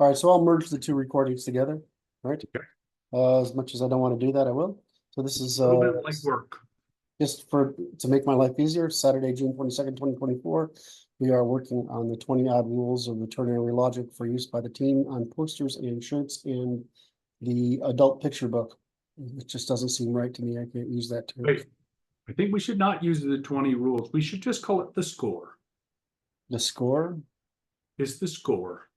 All right, so I'll merge the two recordings together, right? Okay. As much as I don't want to do that, I will. So this is A little bit like work. just to make my life easier, Saturday, June 22nd, 2024. We are working on the 20 odd rules of the ternary logic for use by the team on posters and shirts and the adult picture book. It just doesn't seem right to me. I can't use that term. Wait, I think we should not use the 20 rules. We should just call it the score. The score? Is the score.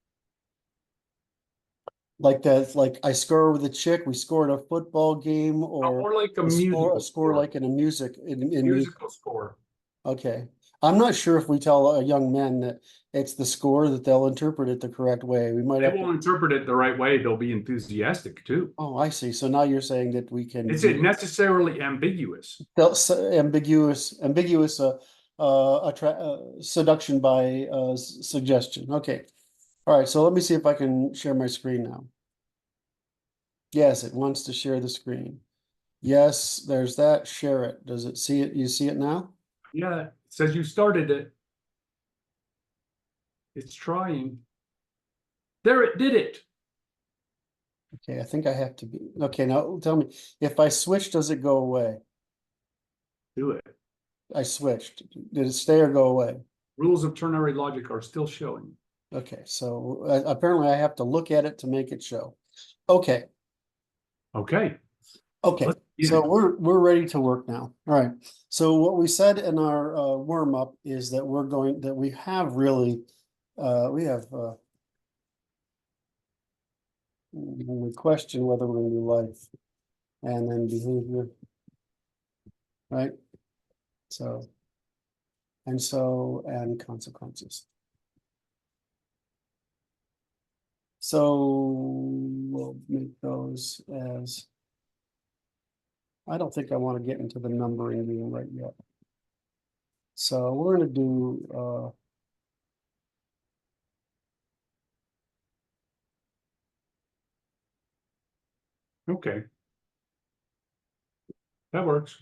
Like that, like I score with a chick, we scored a football game, or More like a a musical score like in a music in musical score. Okay. I'm not sure if we tell a young men that it's the score that they'll interpret it the correct way. We might They have will to. interpret it the right way. They'll be enthusiastic too. Oh, I see. So now you're saying that we can Is it necessarily ambiguous? ambiguous seduction by suggestion. Okay. All right. So let me see if I can share my screen now. Yes, it wants to share the screen. Yes, there's that. Share it. Does it see it? You see it now? Yeah, it says you started it. It's trying. There, it did it. Okay, I think I have to be. Okay, now tell me, if I switch, does it go away? Do it. I switched. Did it stay or go away? Rules of ternary logic are still showing. Okay, so apparently I have to look at it to make it show. Okay. Okay. Okay, so we're ready to work now. All right. So what we said in our warm up is that we have really we question whether we're going to do life and then behavior, right? So and consequences. So we'll make those as, I don't think I want to get into the numbering game right yet. So we're going to do okay. That works.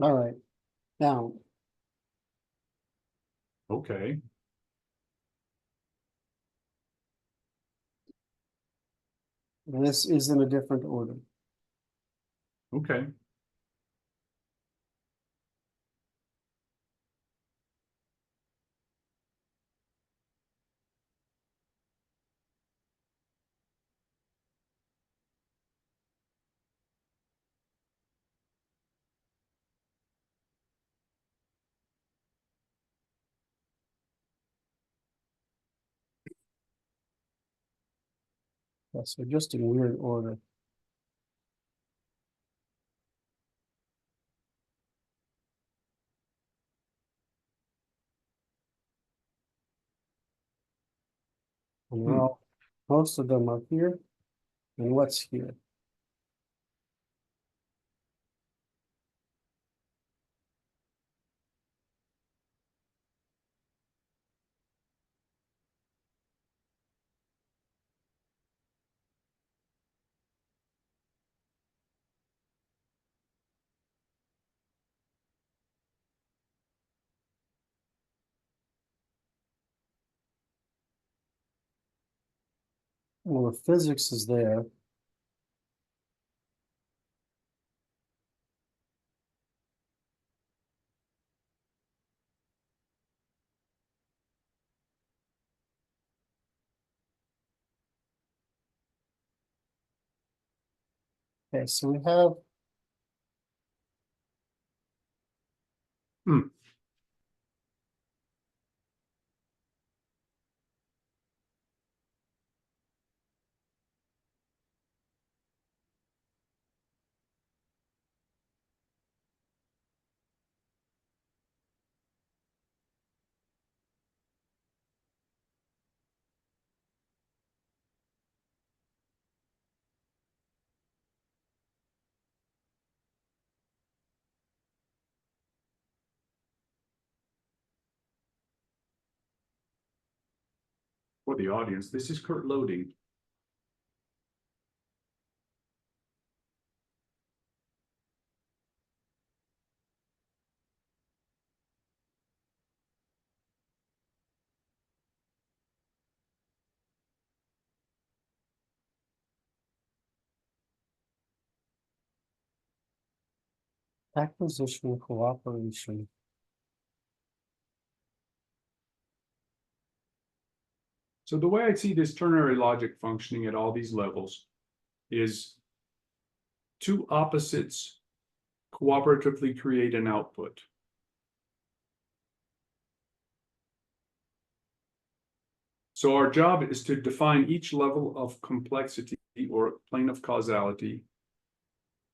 all right. Now, Okay. this is in a different order. Okay. Yeah, so just in weird order. And well, most of them are here. And what's here? Well, the physics is there. Okay, so we have For the audience, this is Kurt loading. Acquisition cooperation. So the way I see this ternary logic functioning at all these levels is two opposites cooperatively create an output. So our job is to define each level of complexity or plane of causality,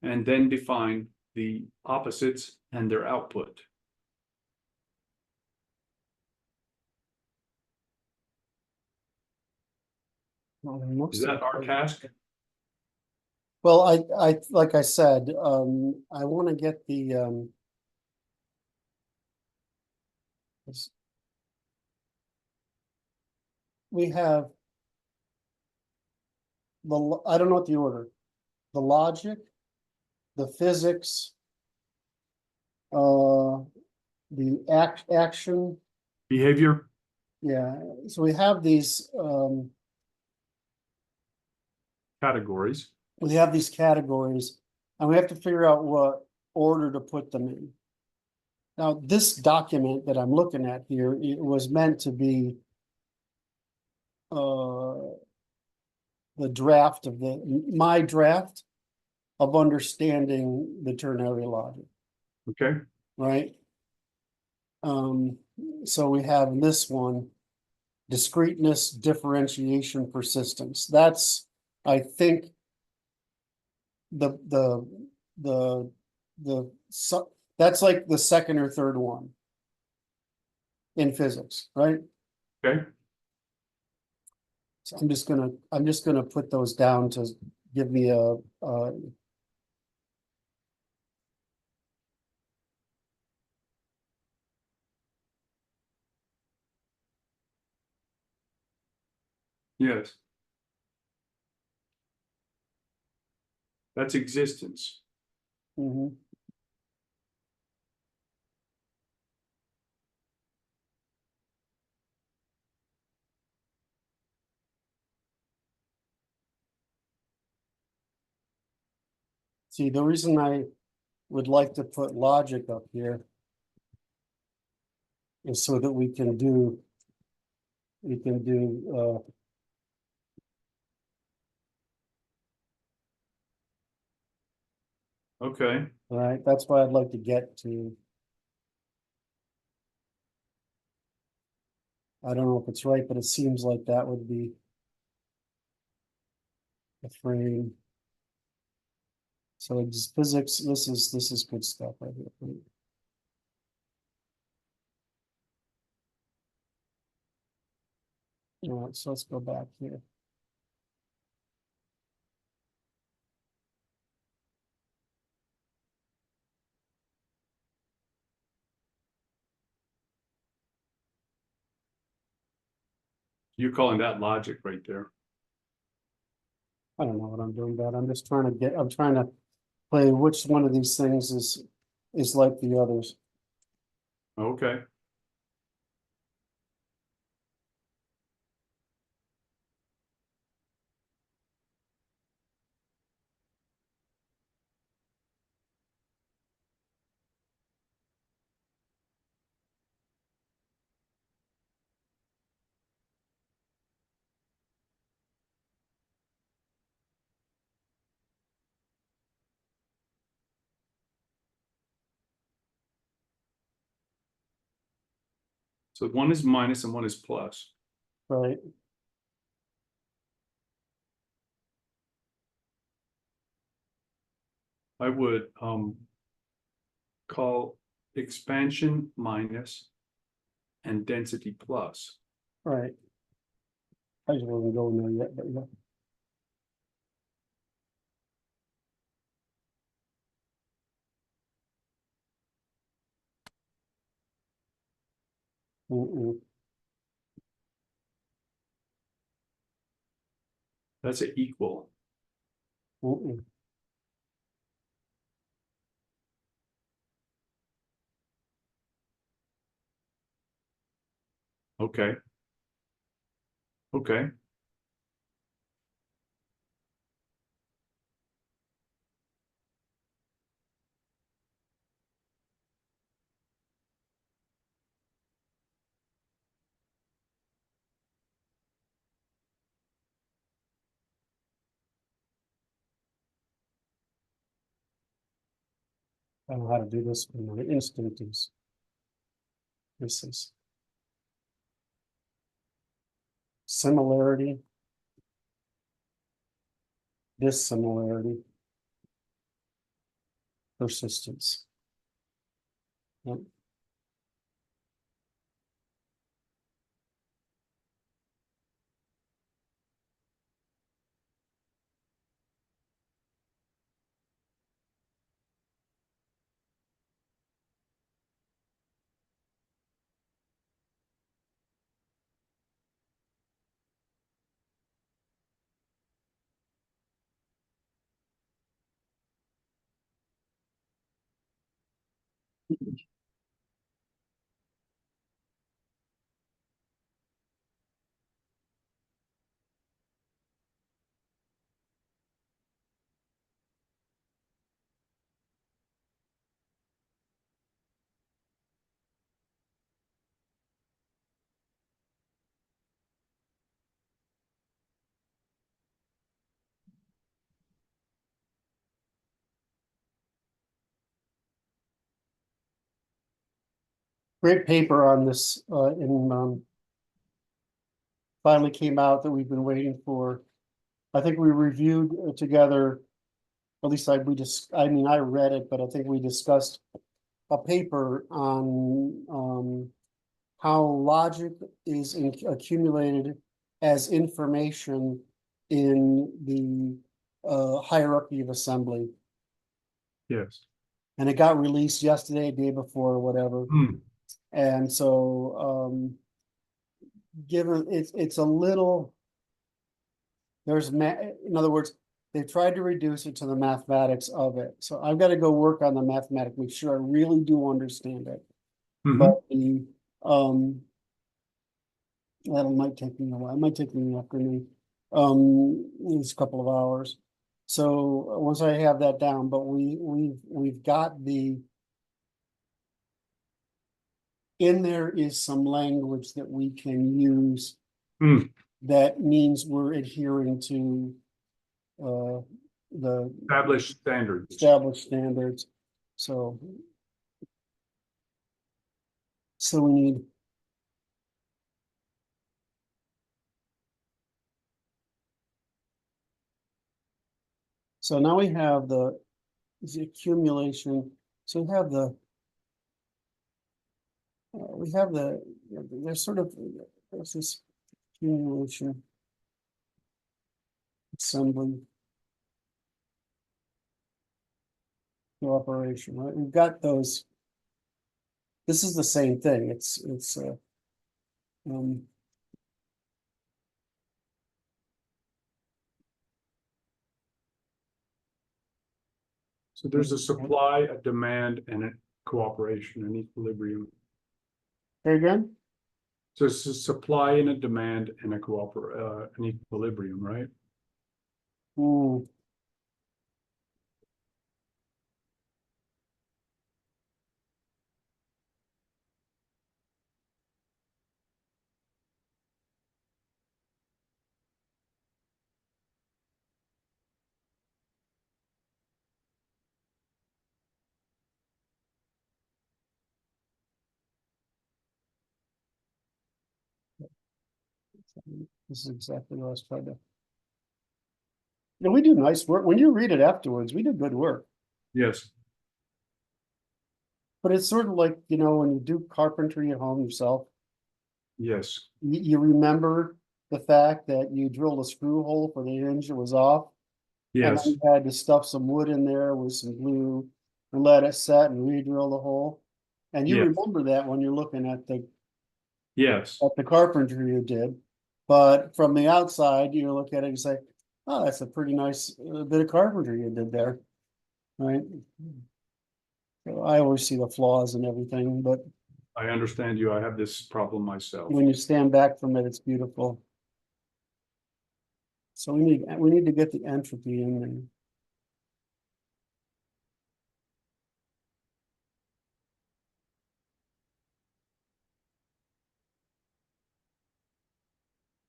and then define the opposites and their output. Is that our task? Well, like I said, I want to get the, we have I don't know what the order, the logic, the physics, the action, Behavior? yeah, so we have these, Categories. we have these categories, and we have to figure out what order to put them in. Now, this document that I'm looking at here, it was meant to be the draft of my draft of understanding the ternary logic, Okay. right? So we have this one, discreteness, differentiation, persistence. That's, I think, that's like the second or third one in physics, right? Okay. So I'm just gonna put those down to give me a Yes. That's existence. mhm. See, the reason I would like to put logic up here is so that we can do Okay. right, that's why I'd like to get to. I don't know if it's right, but it seems like that would be a frame. So it's physics, this is good stuff right here. All right, so let's go back here. You're calling that logic right there. I don't know what I'm doing, but I'm just trying to I'm trying to play which one of these things is like the others. Okay. So one is minus and one is plus. Right, I would call expansion minus and density plus. right. I just wasn't going there yet, but yeah. Mm-mm, That's an equal. mm-mm. Okay. Okay. I don't know how to do this, but my instinct is. This is. Similarity. Dissimilarity. Persistence. Yep. Great paper on this, finally came out that we've been waiting for. I think we reviewed together, at least I mean, I read it, but I think we discussed a paper on, how logic is accumulated as information in the, hierarchy of assembly. Yes. And it got released yesterday, day before, or whatever. Hmm. And so, given it's a little, in other words, they tried to reduce it to the mathematics of it. So I've got to go work on the mathematics, make sure I really do understand it. Mhm. But the, that might take me a while. It might take me an afternoon. It's a couple of hours. So once I have that down, but we've got the. In there is some language that we can use. Hmm. That means we're adhering to. The Established standards. established standards. So. So we need. So now we have the accumulation. So we have the, there's sort of, there's this accumulation. Assembly. Cooperation, right? We've got those. This is the same thing. It's um, So there's a supply, a demand, and a cooperation and equilibrium. there again. So it's a supply and a demand and a an equilibrium, right? Ooh. This is exactly what I was trying to. And we do nice work. When you read it afterwards, we do good work. Yes. But it's sort of like, when you do carpentry at home yourself, Yes. you remember the fact that you drilled a screw hole for the hinge that was off. And then Yes. you had to stuff some wood in there with some glue and let it set and re-drill the hole. And you Yes. remember that when you're looking at Yes. the carpentry you did. But from the outside, you look at it and say, oh, that's a pretty nice bit of carpentry you did there. Right? So I always see the flaws and everything, but I understand you. I have this problem myself. when you stand back from it, it's beautiful. So we need to get the entropy in there.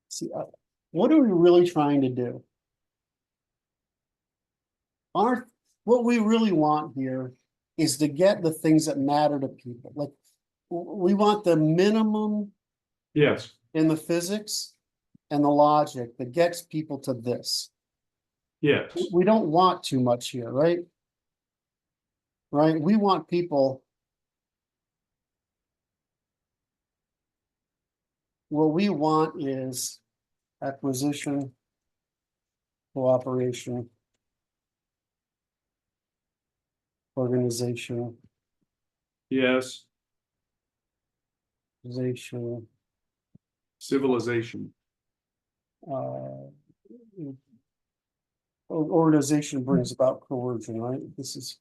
See, what are we really trying to do? What we really want here is to get the things that matter to people, like, we want the minimum Yes, in the physics and the logic that gets people to this. yes, We don't want too much here, right? Right, we want people. What we want is acquisition, cooperation, organization, yes, organization, civilization. uh. Organization brings about coercion, right? This is,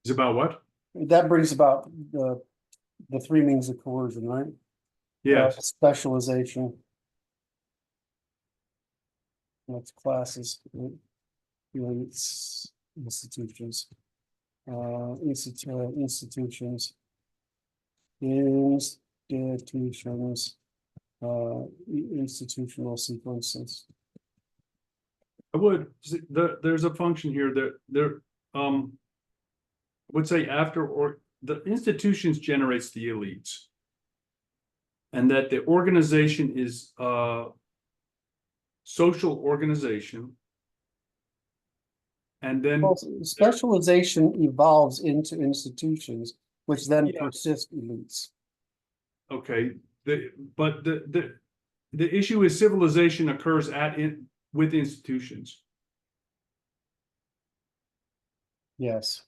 Is about what? that brings about the three means of coercion, right? Yes, Specialization. That's classes, right? Units, institutions, institutions, institutional sequences. I would, there's a function here that there, would say after, or the institutions generates the elites. And that the organization is social organization. And then, Well, specialization evolves into institutions, which then yeah, persist elites. okay, but the issue is civilization occurs with institutions. Yes.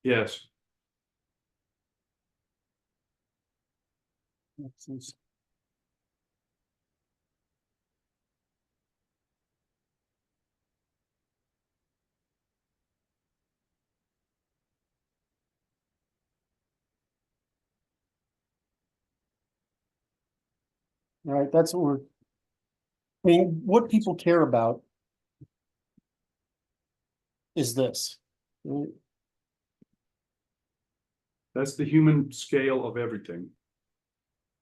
Yes, Right, that's what we're, I mean, what people care about is this, right? that's the human scale of everything.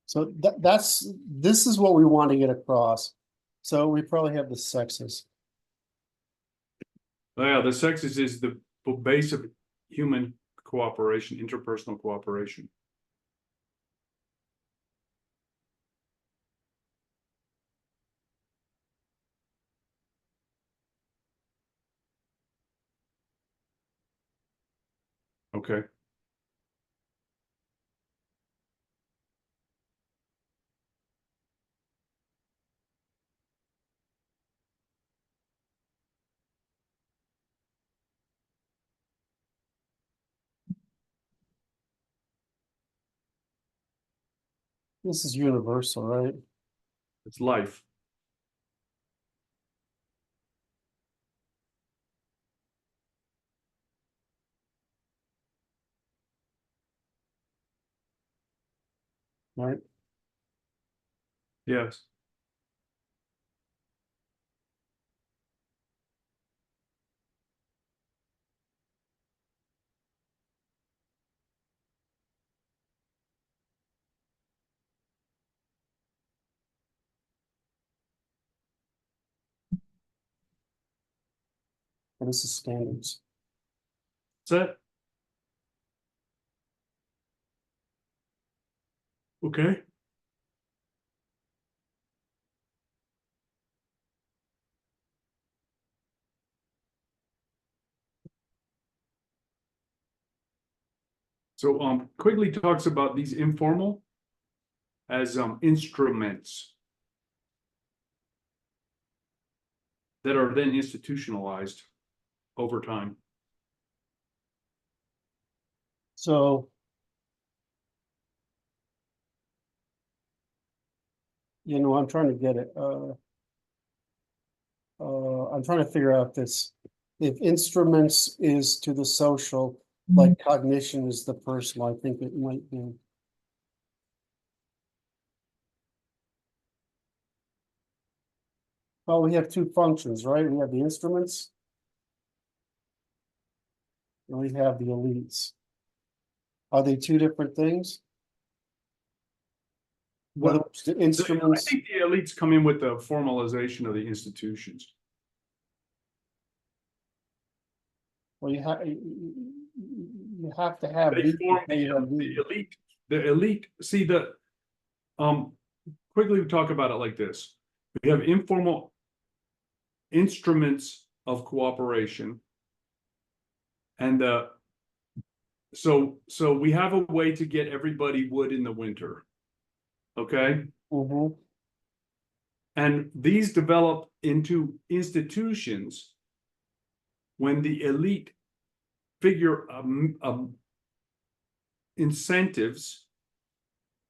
So this is what we want to get across. So we probably have the sexes. Yeah, the sexes is the base of human cooperation, interpersonal cooperation. Okay. This is universal, right? It's life. Right? Yes. And this is standards. That's it. Okay. So Quigley talks about these informal as instruments that are then institutionalized over time. So. I'm trying to get it, I'm trying to figure out this. If instruments is to the social, like cognition is the personal, I think it might be. Well, we have two functions, right? We have the instruments. And we have the elites. Are they two different things? In other Well, words, the I instruments, think the elites come in with the formalization of the institutions. well, you have to have They these form before you have the these. elite, the elite, see quickly we talk about it like this. We have informal instruments of cooperation. And so we have a way to get everybody wood in the winter. Okay. Mhm. And these develop into institutions when the elite figure incentives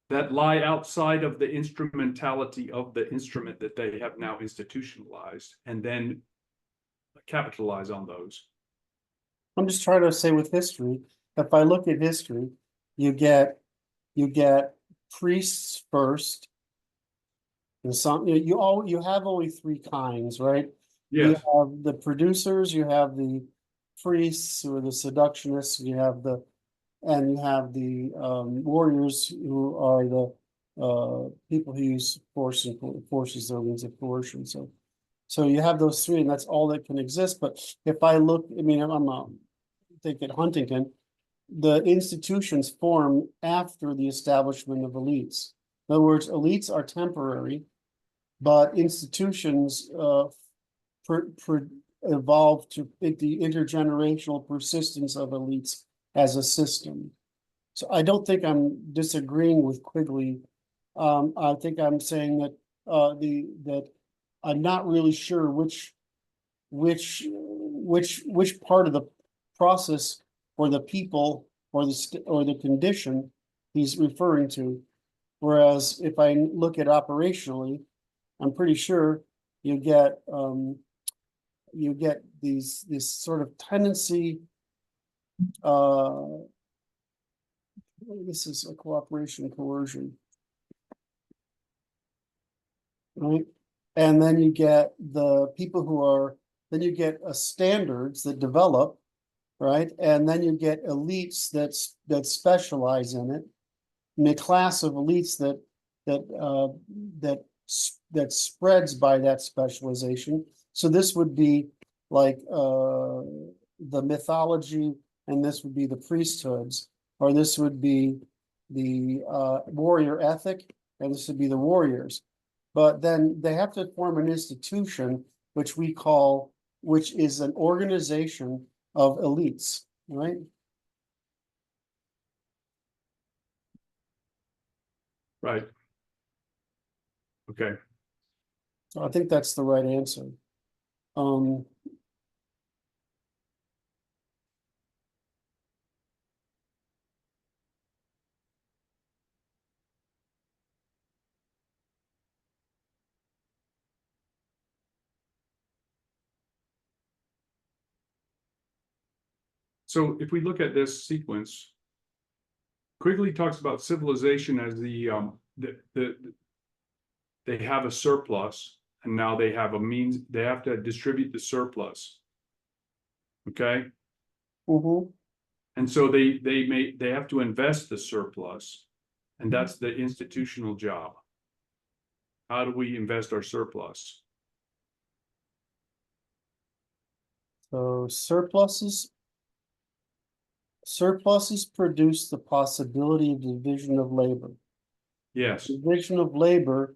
that lie outside of the instrumentality of the instrument that they have now institutionalized, and then capitalize on those. I'm just trying to say with history, if I look at history, you get priests first. And some, you have only three kinds, right? You Yes. have the producers, you have the priests who are the seductionists, and you have the warriors who are the people who use forces their means of coercion. So you have those three, and that's all that can exist. But if I look, I mean, I'm thinking Huntington, the institutions form after the establishment of elites. In other words, elites are temporary, but institutions evolve to the intergenerational persistence of elites as a system. So I don't think I'm disagreeing with Quigley. I think I'm saying that that I'm not really sure which part of the process or the people or the condition he's referring to. Whereas if I look at operationally, I'm pretty sure you get this sort of tendency. This is a cooperation coercion, right? And then you get the people who are, then you get standards that develop, right? And then you get elites that specialize in it, and a class of elites that spreads by that specialization. So this would be like the mythology, and this would be the priesthoods, or this would be the warrior ethic, and this would be the warriors. But then they have to form an institution, which is an organization of elites, right? Right. Okay. So I think that's the right answer. Um, So if we look at this sequence, Quigley talks about civilization as they have a surplus, and now they have a means, they have to distribute the surplus. Okay. mhm. And so they have to invest the surplus, and that's the institutional job. How do we invest our surplus? So surpluses produce the possibility of division of labor. Yes. Division of labor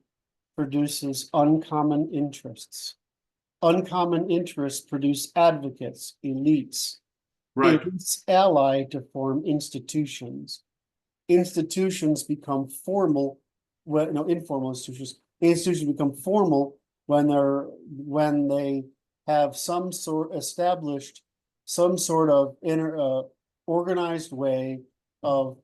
produces uncommon interests. Uncommon interests produce advocates, elites. Right. Elites ally to form institutions. Institutions become formal, well, no, informal institutions. Institutions become formal when they have some sort of organized way of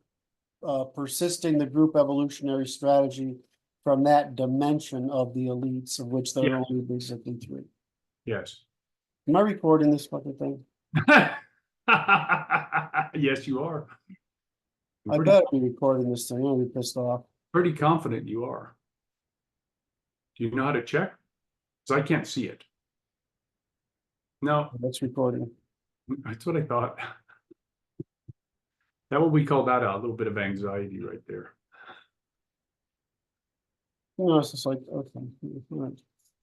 persisting the group evolutionary strategy from that dimension of the elites, of which there are only basically three. Yes. Am I recording this fucking thing? Yes, you are. I better be recording this thing. I'm gonna be pissed off. Pretty confident you are. Do you know how to check? Because I can't see it. No, That's recording. that's what I thought. That what we call that a little bit of anxiety right there. No, it's just like, okay. All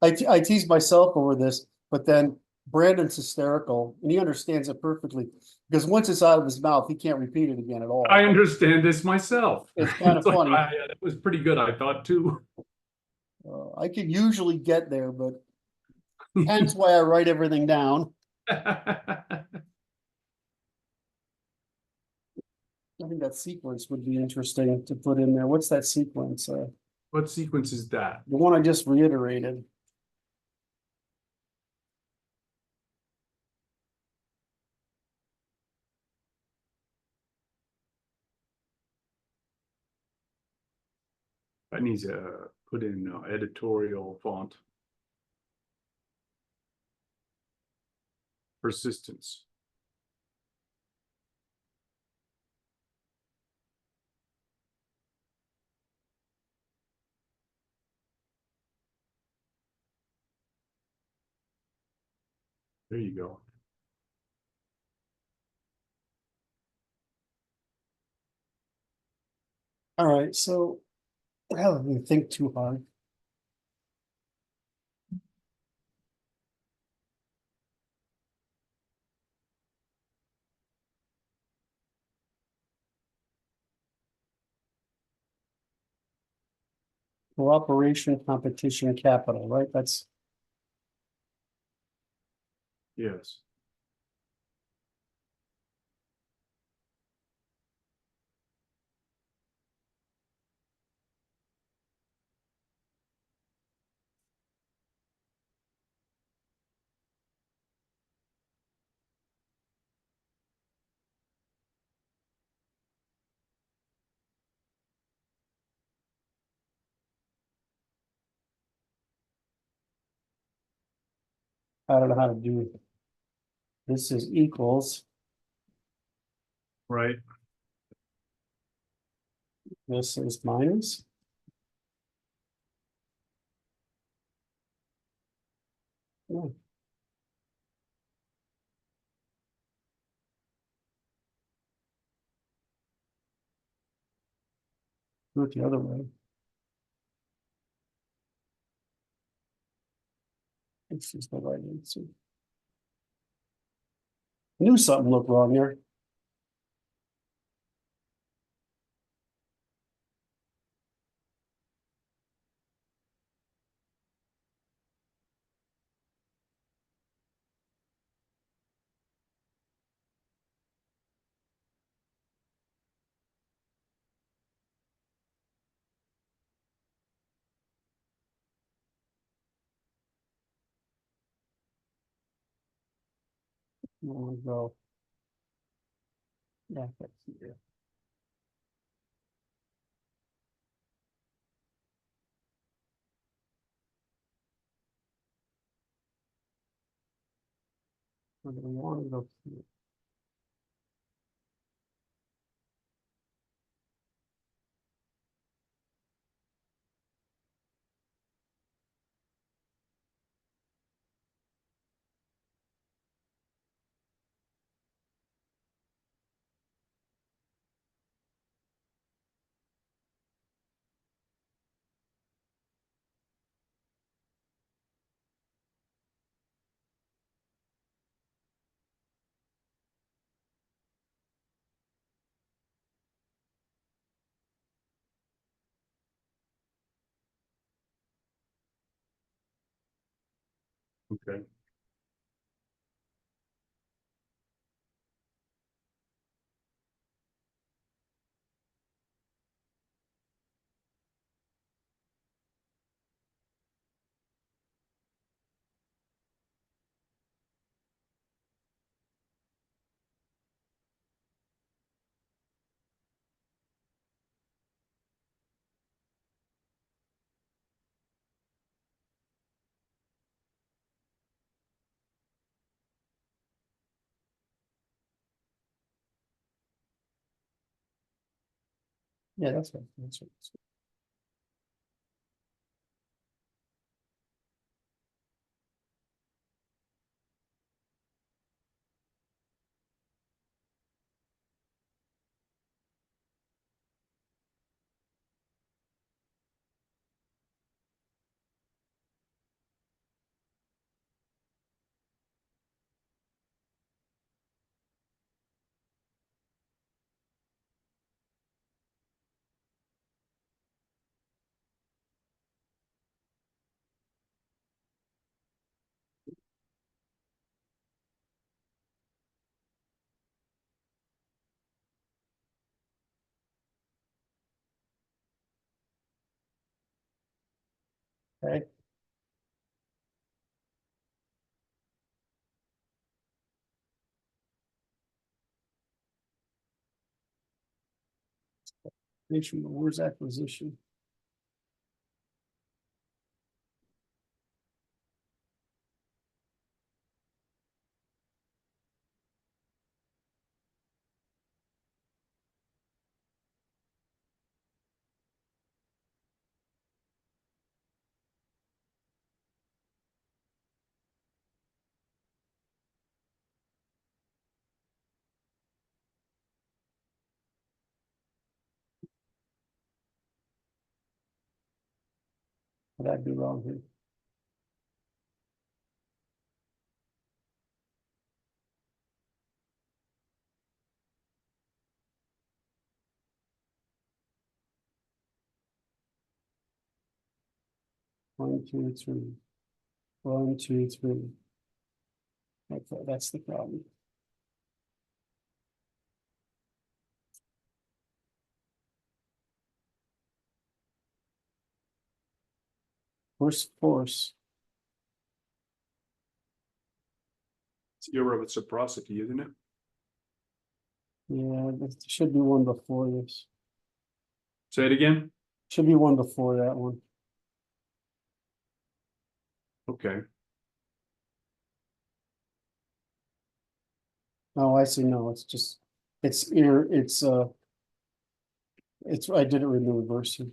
right. I tease myself over this, but then Brandon's hysterical and he understands it perfectly. Because once it's out of his mouth, he can't repeat it again at all. I understand this myself. It's kind of like, funny. It was pretty good, I thought too. I can usually get there, but hence why I write everything down. I think that sequence would be interesting to put in there. What's that sequence? What sequence is that? The one I just reiterated. That needs to put in editorial font. Persistence. There you go. All right, so I don't think too hard. Cooperation, competition, capital, right? That's Yes. I don't know how to do it. This is equals. Right. This is minus. No. Do it the other way. This is the right answer. Knew something looked wrong here. There we go. Yeah, that's here. Where do we want to go here? Okay. Yeah, that's right. That's right. Okay. Nation, where's acquisition? What did I do wrong here? One, two, three. 1, 2, 3. Okay, that's the problem. Where's force? It's irreciprocity, isn't it? Yeah, there should be one before this. Say it again. Should be one before that one. Okay, Oh, I see. No, it's just, it's I did it in the reverse here.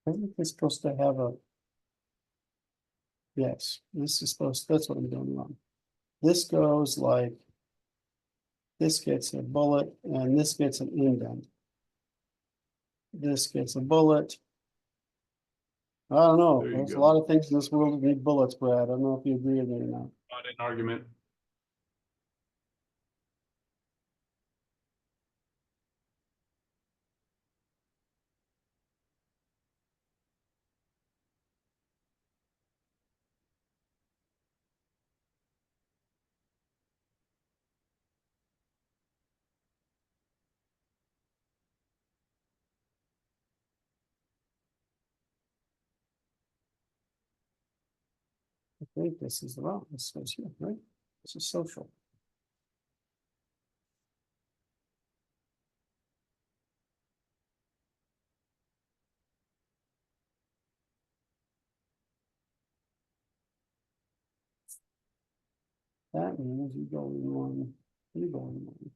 I think it's supposed to have a. Yes, this is supposed, that's what I'm doing wrong. This goes like. This gets a bullet and this gets an indent. This gets a bullet. I don't know. There you There's a go. lot of things in this world that need bullets, Brad. I don't know if you agree with me or not. not an argument. I think this is wrong. This goes here, right? This is social. That means you go in one, you go in one.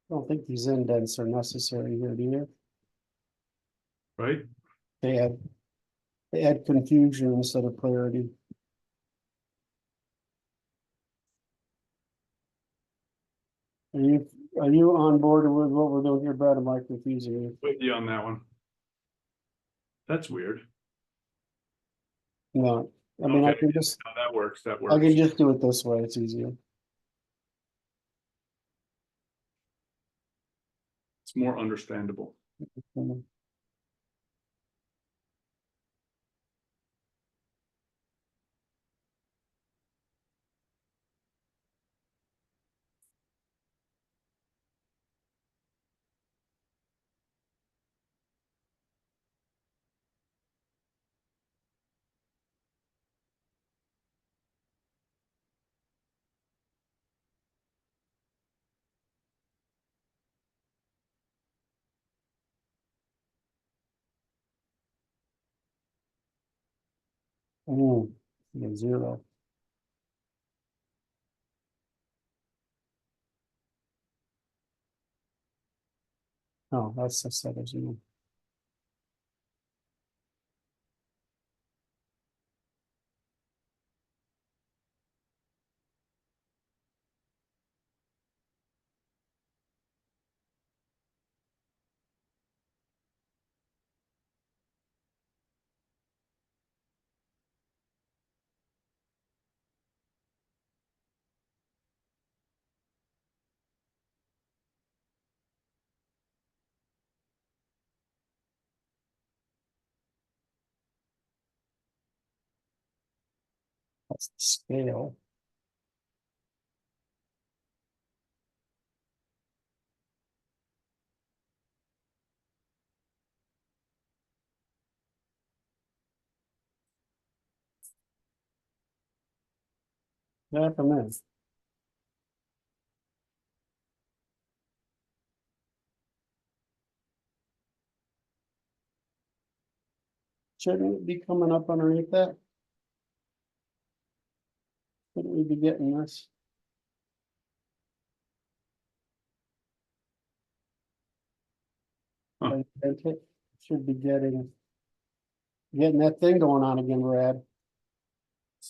I don't think these indents are necessary here, do you? Right? They add confusion instead of clarity. Are you on board with what we're doing here, Brad? Am I confusing you? With you on that one. That's weird. No, I mean, I Okay, can just, no, that works, that I works. can just do it this way. It's easier. It's more understandable. Mhm. Yeah, 0. Oh, that's the settings. That's the scale. Yeah, from there. Shouldn't it be coming up underneath that? Shouldn't we be getting this? Huh. I think it should be getting that thing going on again, Brad,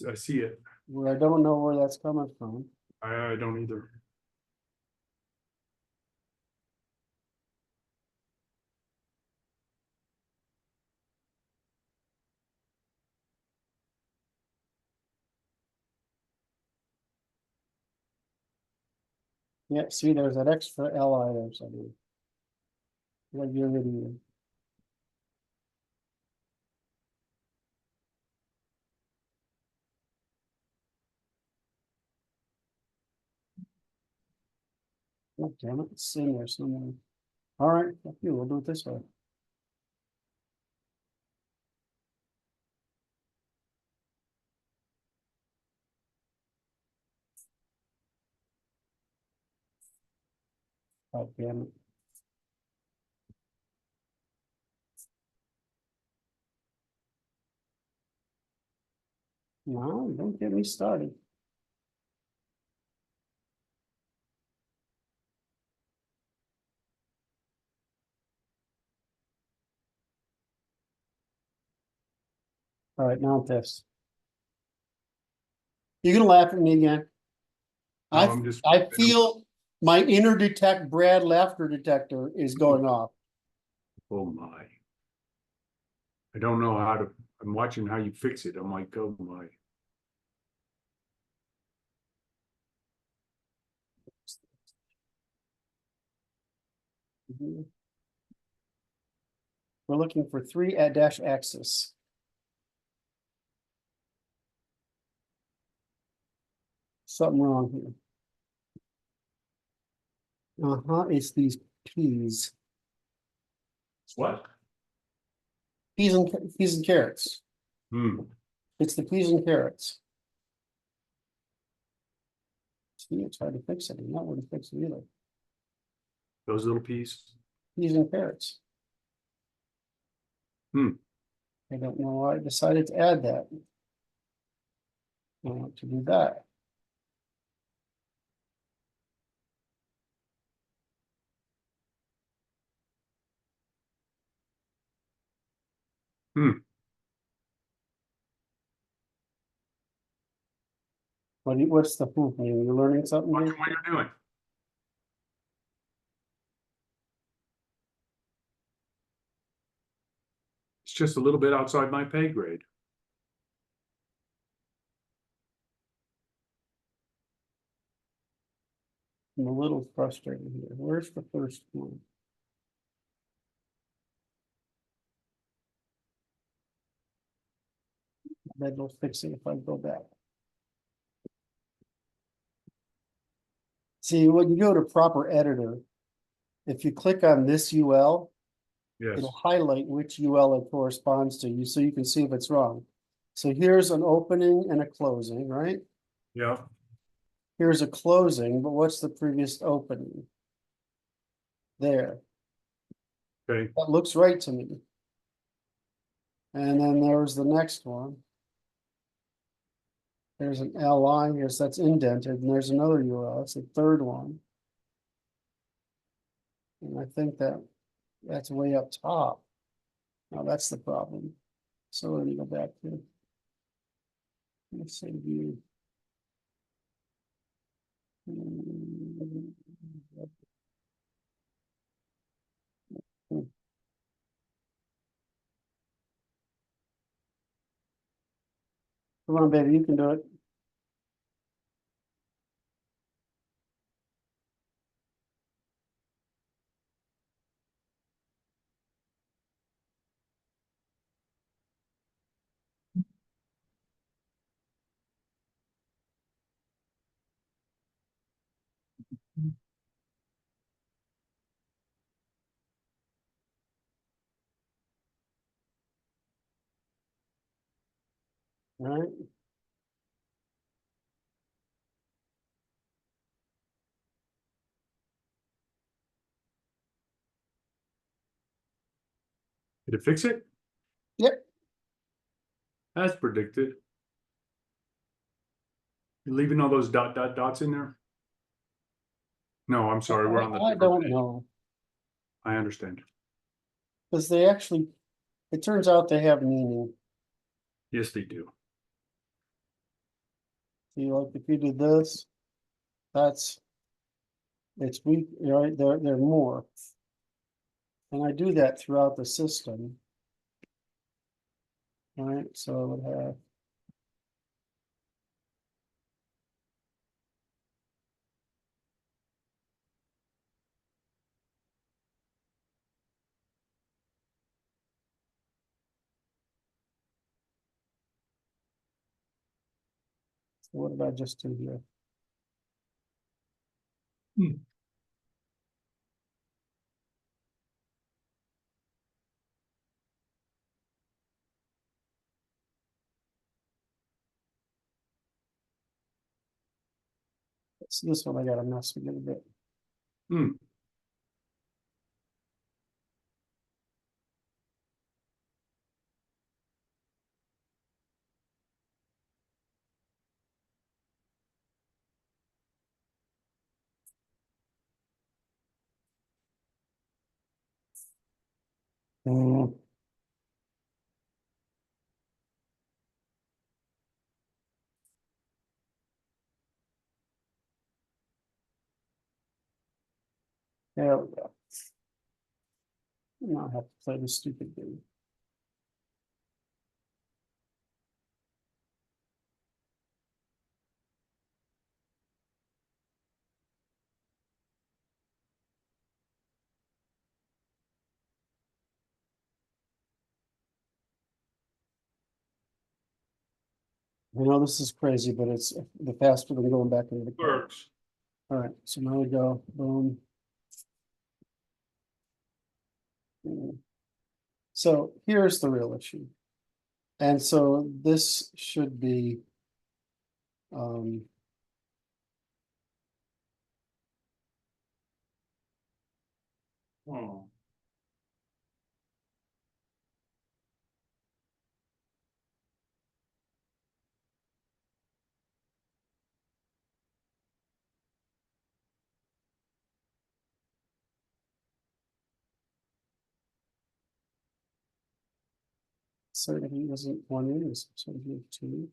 I see it. where I don't know where that's coming from. I don't either. Yeah, see, there's that extra LI there somewhere. Like your video. Oh, damn it, it's in there somewhere. All right, fuck you, we'll do it this way. Oh, damn it. No, don't get me started. All right, now this. You gonna laugh at me again? No, I I'm just. I feel my inner Brad laughter detector is going off. Oh my. I don't know how to, I'm watching how you fix it. I'm like, oh my. We're looking for 3 at dash axis. Something wrong here. Uh-huh, it's these peas. What? Peas and carrots. Hmm. It's the peas and carrots. See, it's hard to fix it, and that wouldn't fix it either. Those little peas? Peas and carrots. Hmm. I don't know why I decided to add that. I want to do that. Hmm. What's the proof? You're learning something Watch here? what you're doing. It's just a little bit outside my pay grade. I'm a little frustrated here. Where's the first one? Maybe will fix it if I go back. See, when you go to proper editor, if you click on this UL, Yes. it'll highlight which UL it corresponds to you, so you can see if it's wrong. So here's an opening and a closing, right? Yeah. Here's a closing, but what's the previous opening? There, Okay. that looks right to me. And then there's the next one. There's an LI here, so that's indented, and there's another UL, that's the third one. And I think that That's way up top. Now that's the problem. So let me go back to. Let's say view. Hmm. Come on, baby, you can do it. All right. Did it fix it? Yep. As predicted. You're leaving all those dots in there? No, I'm sorry, we're on the I different don't page. know, I understand. because they actually, it turns out they have meaning. Yes, they do. See, like if you do this, that's, it's weak, right, they're more. And I do that throughout the system. All right, so I would have. What did I just do here? Hmm. It's this one I gotta mess with it a bit. Hmm. Hmm. There we go. Now I have to play this stupid game. I know this is crazy, but it's the faster than going back into the car. Works. All right, so now we go, boom. So here's the real issue. And so this should be. Um. Oh. So he wasn't one in, so he had two.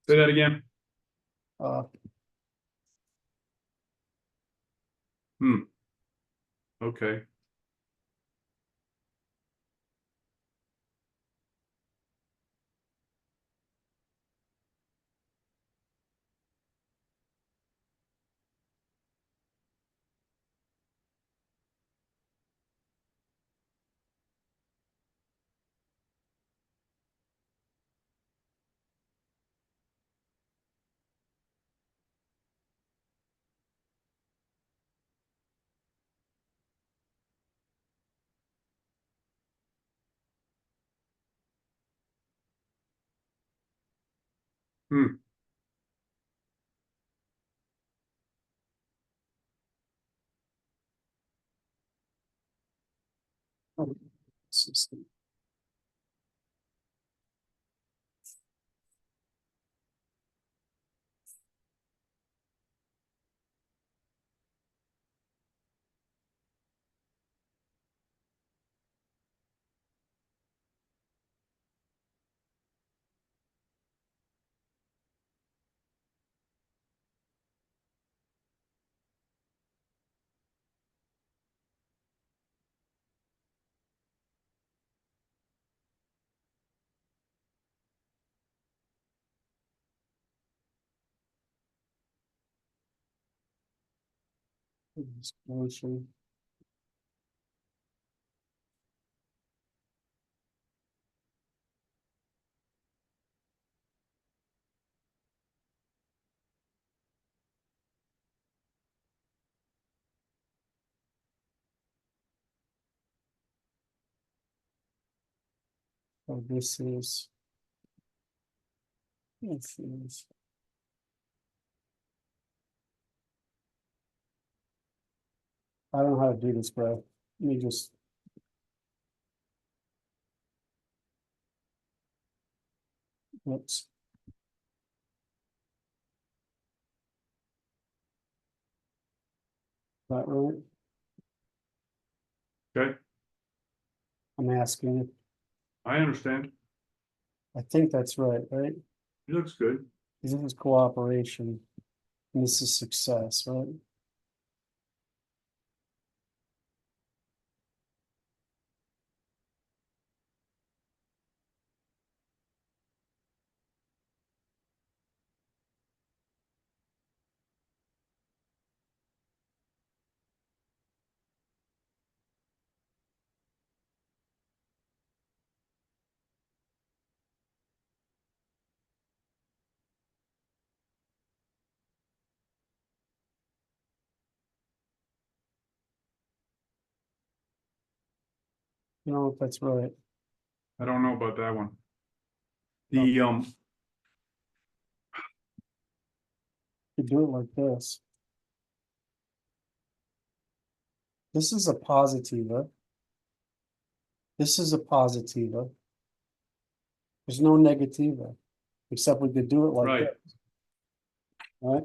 Say that again. Uh, Hmm. Okay. Hmm. oh, system. Explosion. So this is. This is. I don't know how to do this, bro. Let me just. Oops. That right? Okay, I'm asking you. I understand. I think that's right, right? It looks good. This is cooperation. And this is success, right? You know if that's right. I don't know about that one. The, You do it like this. This is a positiva. This is a positiva. There's no negativa, except we could do it like right, this, right?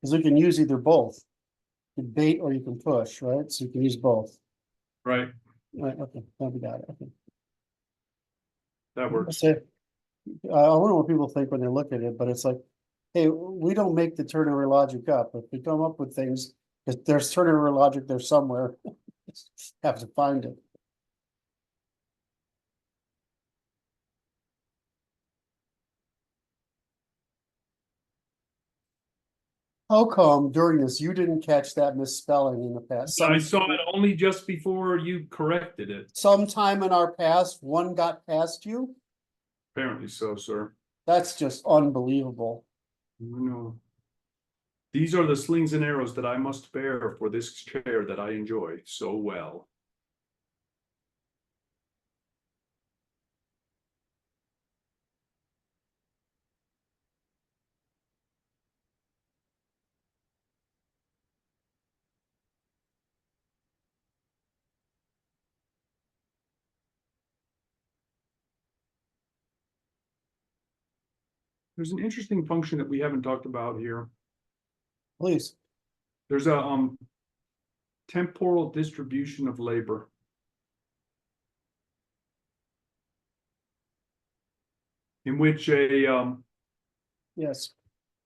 Because we can use either both. You can bait or you can push, right? So you can use both. right, Right, okay, now we got it, okay. that works. That's it. I wonder what people think when they look at it, but it's like, hey, we don't make the ternary logic up. If we come up with things, if there's ternary logic there somewhere, have to find it. How come during this you didn't catch that misspelling in the past? I saw it only just before you corrected it. Sometime in our past, one got past you? Apparently so, sir. That's just unbelievable. No. These are the slings and arrows that I must bear for this chair that I enjoy so well. There's an interesting function that we haven't talked about here. Please. There's a temporal distribution of labor. In which Yes.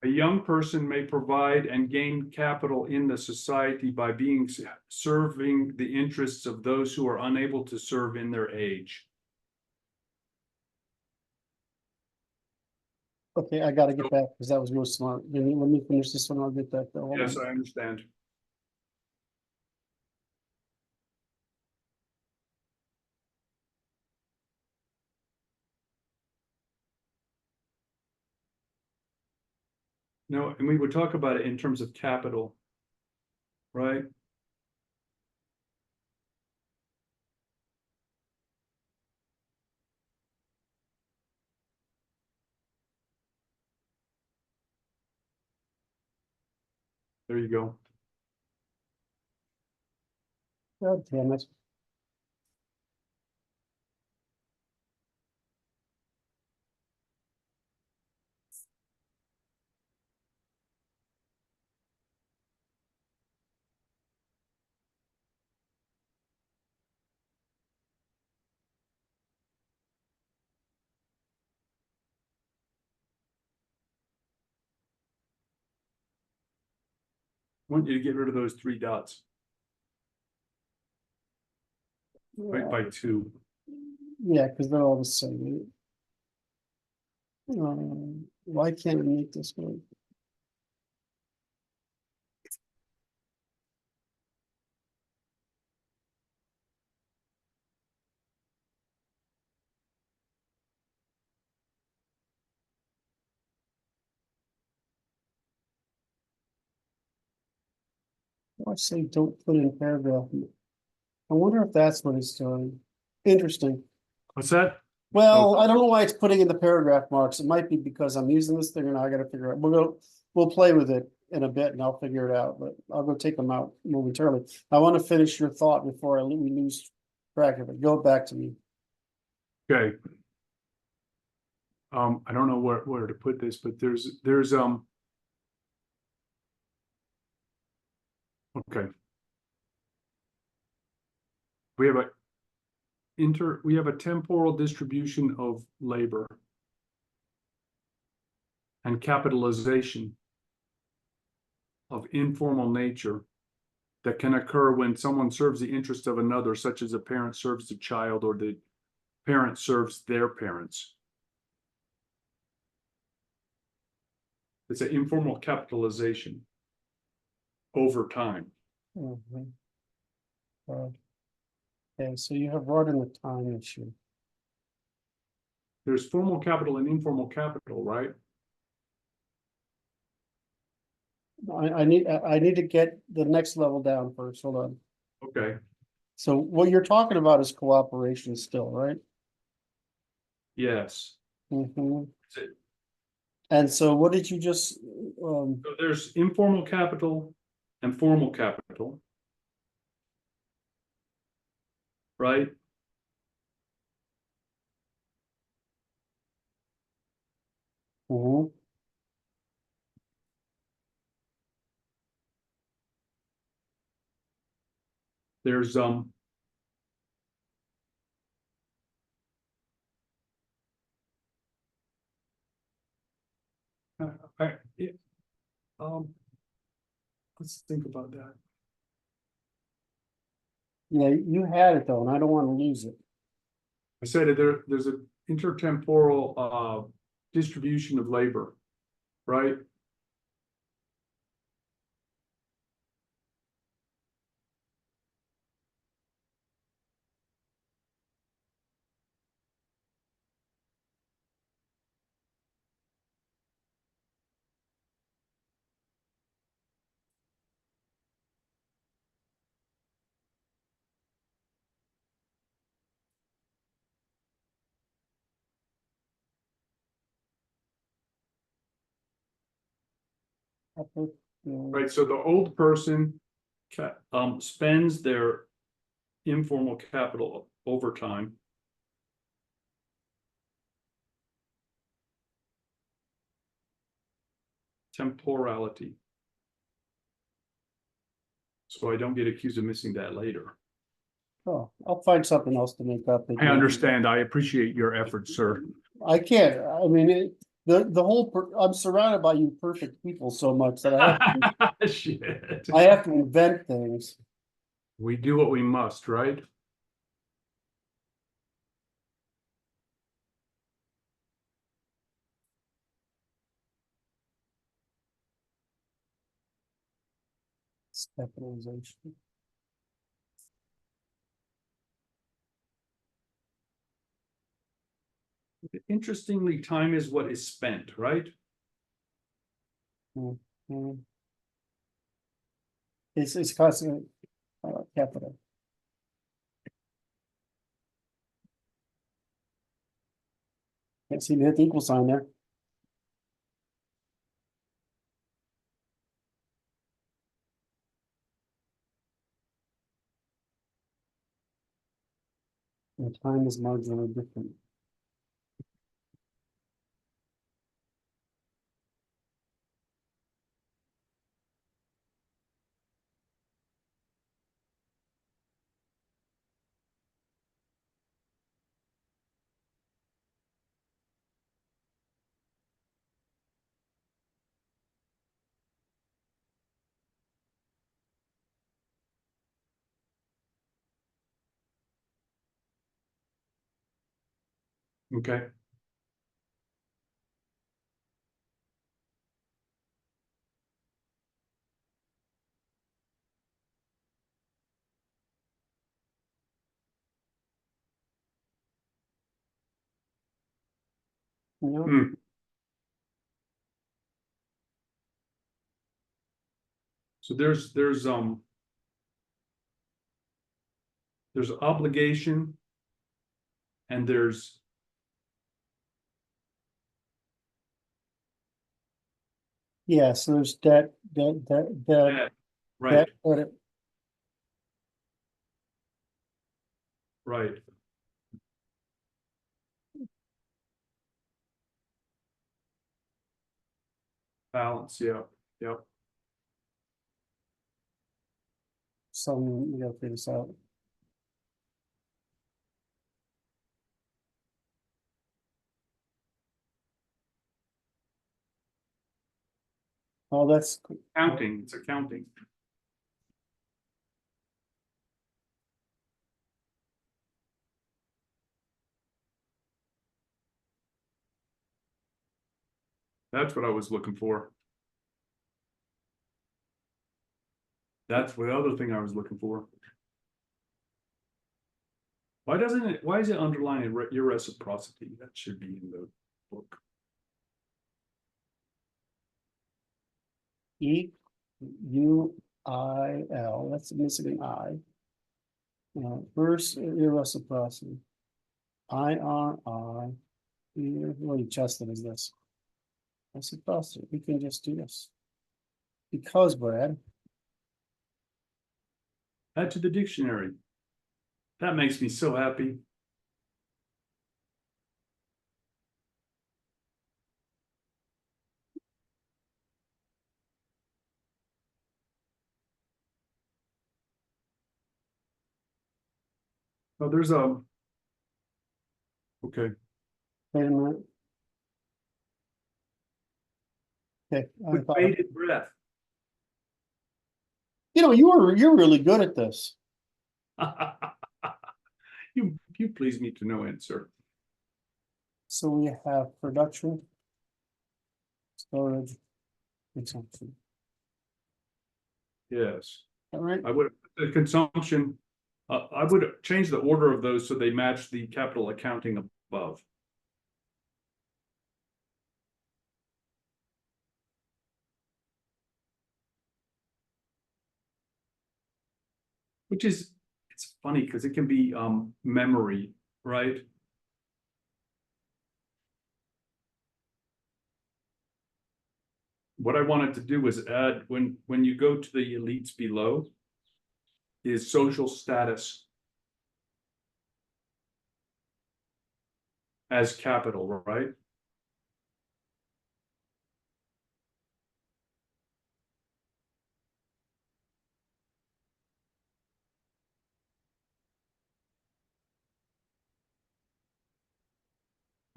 a young person may provide and gain capital in the society by serving the interests of those who are unable to serve in their age. Okay, I gotta get back because that was real smart. Let me finish this one. I'll get that though. Hold Yes, on. I understand. No, and we would talk about it in terms of capital, right? There you go. God damn it. I want you to get rid of those 3 dots, right by 2. Yeah, because they're all the same. Why can't I make this one? I say don't put in paragraph. I wonder if that's what it's doing. Interesting. What's that? Well, I don't know why it's putting in the paragraph marks. It might be because I'm using this thing and I gotta figure out, we'll play with it in a bit and I'll figure it out, but I'll go take them out momentarily. I want to finish your thought before we lose track of it. Go back to me. Okay. I don't know where to put this, but there's okay. We have a temporal distribution of labor and capitalization of informal nature that can occur when someone serves the interest of another, such as a parent serves the child or the parent serves their parents. It's an informal capitalization over time. Mhm. Okay, so you have brought in the time issue. There's formal capital and informal capital, right? I need to get the next level down first. Hold on. Okay. So what you're talking about is cooperation still, right? Yes. Mhm. That's it. And so what did you just, So there's informal capital and formal capital. Right? mhm. There's I, it, let's think about that. Yeah, you had it though, and I don't want to lose it. I said there's an intertemporal distribution of labor, right? Right. So the old person spends their informal capital over time. Temporality. So I don't get accused of missing that later. Oh, I'll find something else to make up. I understand. I appreciate your efforts, sir. I can't, I mean, the whole, I'm surrounded by you perfect people so much that Shit. I have to invent things. We do what we must, right? Capitalization. Interestingly, time is what is spent, right? Mhm. It's constant, capital. Can't seem to hit the equal sign there. And time is marginally different. Okay. You know? Hmm. So there's there's obligation. And there's, Yeah, so there's debt, debt, right, debt, credit. right. Balance, yeah, yep. Some, we gotta figure this out. Oh, that's, Counting, it's accounting. That's what I was looking for. That's the other thing I was looking for. Why is it underlining your reciprocity? That should be in the book. E, U, I, L, that's missing an I. First, reciprocity. I, R, I, really Cheston is this? Reciprocity, we can just do this. Because, Brad, Add to the dictionary. That makes me so happy. Oh, there's a. Okay, wait a minute. Okay, I with thought, bated breath. you know, you're really good at this. You please me to no end, sir. So we have production, storage, consumption. Yes, All right, I would, the consumption, I would change the order of those so they match the capital accounting above. Which is, it's funny because it can be memory, right? What I wanted to do was add, when you go to the elites below, is social status as capital, right?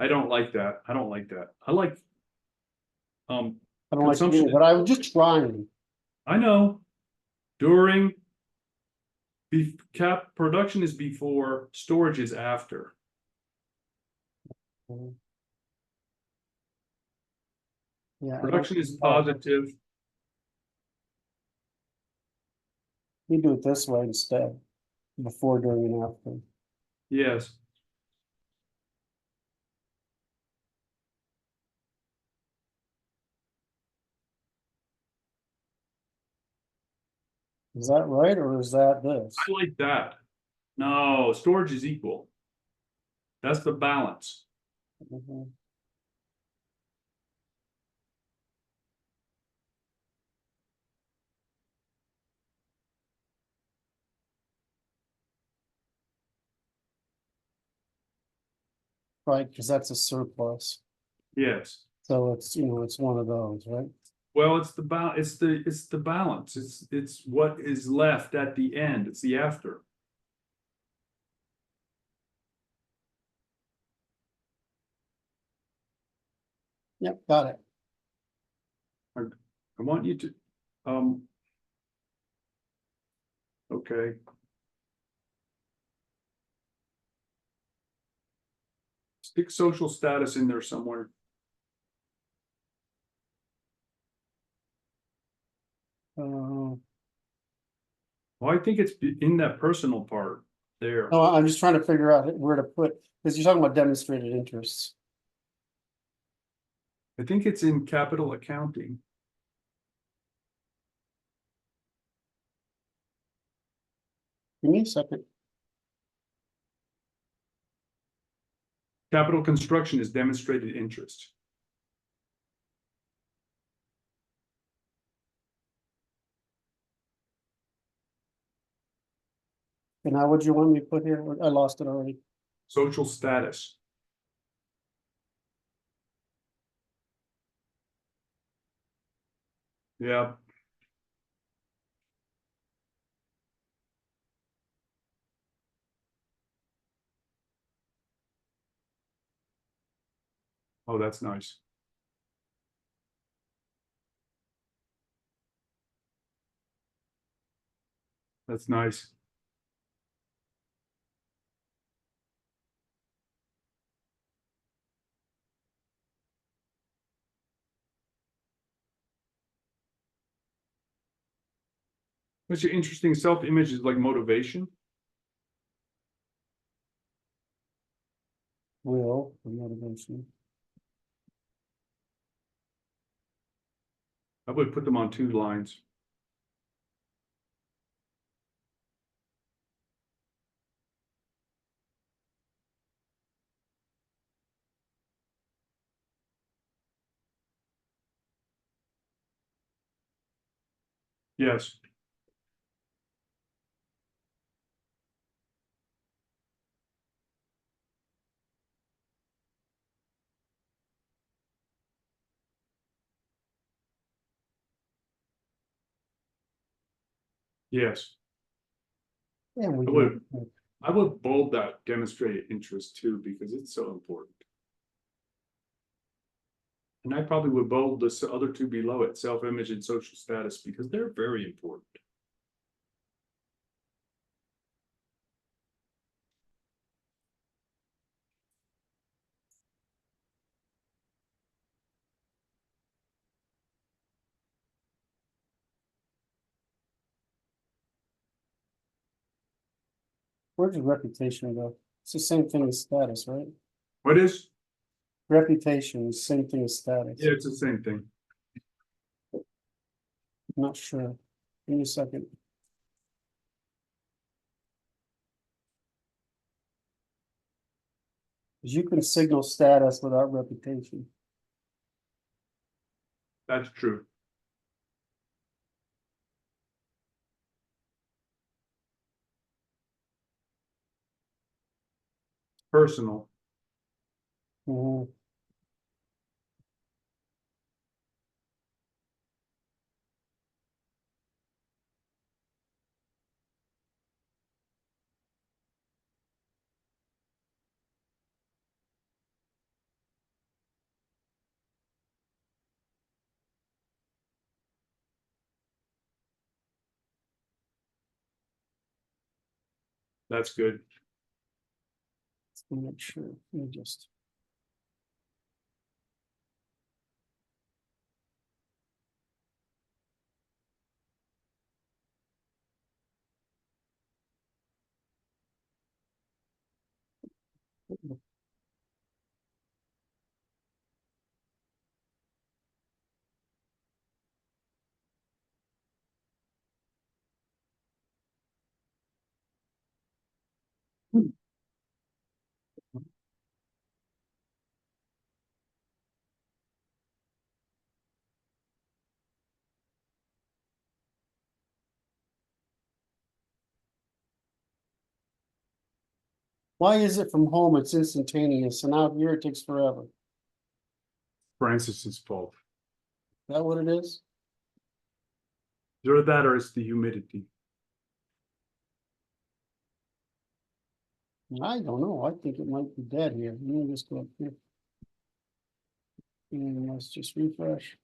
I don't like that. I don't like that. I like I don't like to consumption. do it, but I was just trying. I know. During production is before, storage is after. Yeah. Production is positive. You do it this way instead, before, during, and after. Yes. Is that right, or is that this? I like that. No, storage is equal. That's the balance. Mhm. Right, because that's a surplus. Yes. So it's, you know, it's one of those, right? Well, it's the it's the balance. It's what is left at the end. It's the after. Yep, got it. I want you to okay. Stick social status in there somewhere. Uh, Well, I think it's in that personal part there. no, I'm just trying to figure out where to put, because you're talking about demonstrated interests. I think it's in capital accounting. Give me a second. Capital construction is demonstrated interest. And now what do you want me to put here? I lost it already. Social status. Yeah. Oh, that's nice. That's nice. What's your interesting self-image is like motivation. Will, for motivation. I would put them on 2 lines. Yes. Yes. Yeah, we I do. would. I would bold that demonstrated interest too, because it's so important. And I probably would bold the other 2 below it, self-image and social status, because they're very important. Where's your reputation go? It's the same thing as status, right? What is? Reputation is same thing as status. Yeah, it's the same thing. Not sure. Give me a second. You can signal status without reputation. That's true. Personal. Mhm. That's good. I'm not sure. Let me just. Why is it from home? It's instantaneous and out here it takes forever. Is Francis's fault. that what it is? Either that or it's the humidity. I don't know. I think it might be dead here. Let me just go up here. And let's just refresh.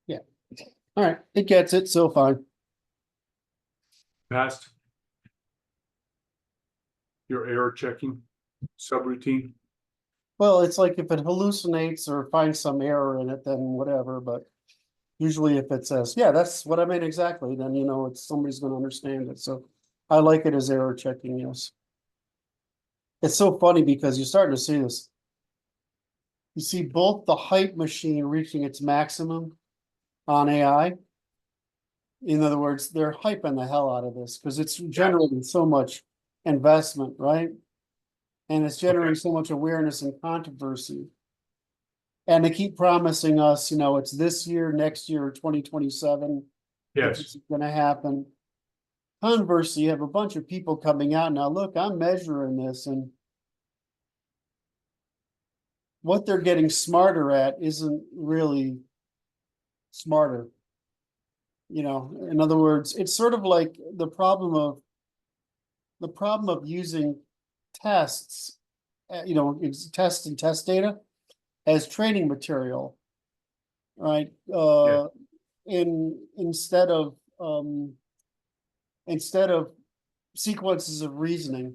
Yeah. All right. It gets it. So fine. Passed. your error checking subroutine? Well, it's like if it hallucinates or finds some error in it, then whatever, but usually if it says, yeah, that's what I meant exactly, then you know, it's somebody's gonna understand it, so I like it as error checking, yes. It's so funny because you're starting to see this. You see both the hype machine reaching its maximum on AI. In other words, they're hyping the hell out of this because it's generating so much investment, right? And it's generating so much awareness and controversy. And they keep promising us, you know, it's this year, next year, 2027, that Yes, this is gonna happen. Conversely, you have a bunch of people coming out now, look, I'm measuring this, and what they're getting smarter at isn't really smarter. You know, in other words, it's sort of like the problem of using tests, you know, it's tests and test data as training material, right? Yeah. Instead of instead of sequences of reasoning.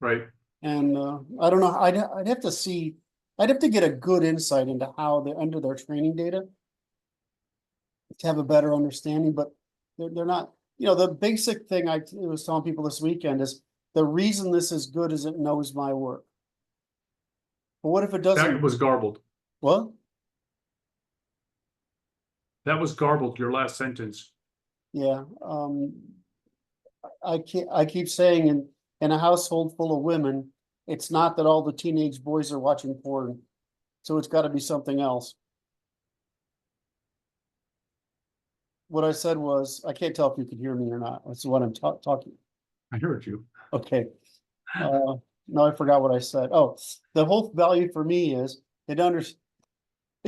right. And I don't know, I'd have to see, I'd have to get a good insight into how they're under their training data to have a better understanding, but they're not, you know, the basic thing I was telling people this weekend is the reason this is good is it knows my work. But what if it That doesn't? was garbled. What? That was garbled, your last sentence. Yeah, I keep saying in a household full of women, it's not that all the teenage boys are watching porn. So it's gotta be something else. What I said was, I can't tell if you can hear me or not. That's what I'm talking. I heard you. Okay. No, I forgot what I said. Oh, the whole value for me is it under. Are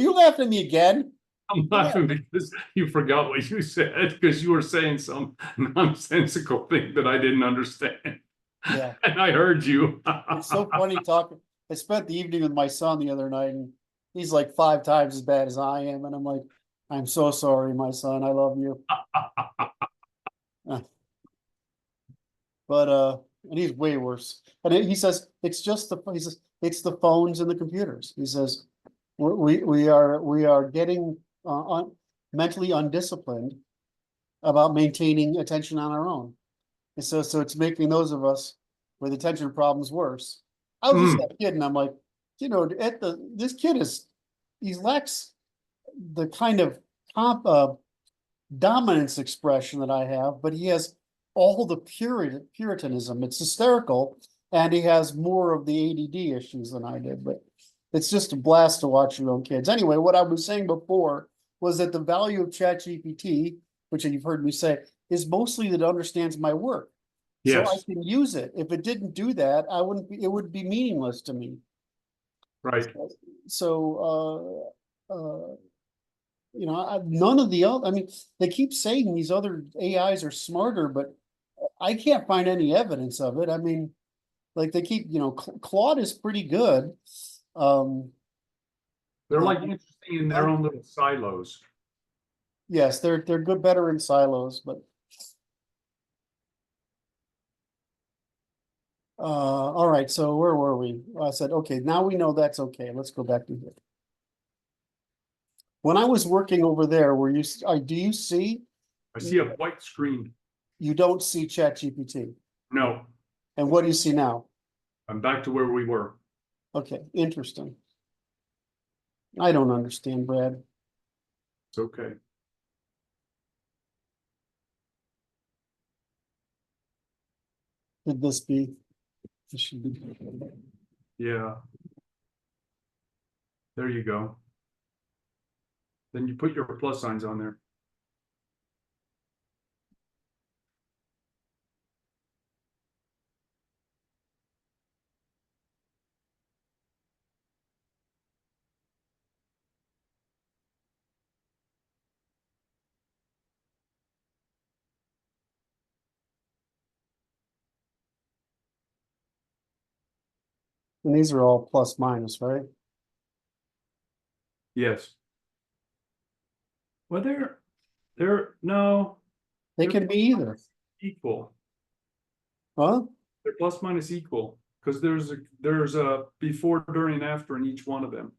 you laughing at me again? I'm laughing because you forgot what you said because you were saying some nonsensical thing that I didn't understand. Yeah. And I heard you. It's so funny talking. I spent the evening with my son the other night and he's like 5 times as bad as I am. And I'm like, I'm so sorry, my son. I love you. But and he's way worse. And he says it's just he says it's the phones and the computers. He says we are getting mentally undisciplined about maintaining attention on our own. And so it's making those of us with attention problems worse. I was just Mm, that kid, and I'm like, you know, this kid he lacks the kind of comp dominance expression that I have, but he has all the puritanism. It's hysterical, and he has more of the ADD issues than I did. But it's just a blast to watch your own kids. Anyway, what I was saying before was that the value of ChatGPT, which you've heard me say, is mostly that it understands my work. So I yes, can use it. If it didn't do that, I wouldn't be, it would be meaningless to me. right. So you know, none of the other, I mean, they keep saying these other AIs are smarter, but I can't find any evidence of it. I mean, like they keep, you know, Claude is pretty good. Um, They're uh, like interesting in their own little silos. yes, they're good, better in silos, but all right. So where were we? I said, okay, now we know that's okay. Let's go back to here. When I was working over there, where you, do you see? I see a white screen. You don't see ChatGPT. No, And what do you see now? I'm back to where we were. Okay, interesting. I don't understand, Brad. It's okay. Could this be? This should be. Yeah. There you go. Then you put your plus signs on there. And these are all plus minus, right? Yes. Well, no, They they're can be either. equal. Huh? they're plus minus equal, because there's a before, during, and after in each one of them.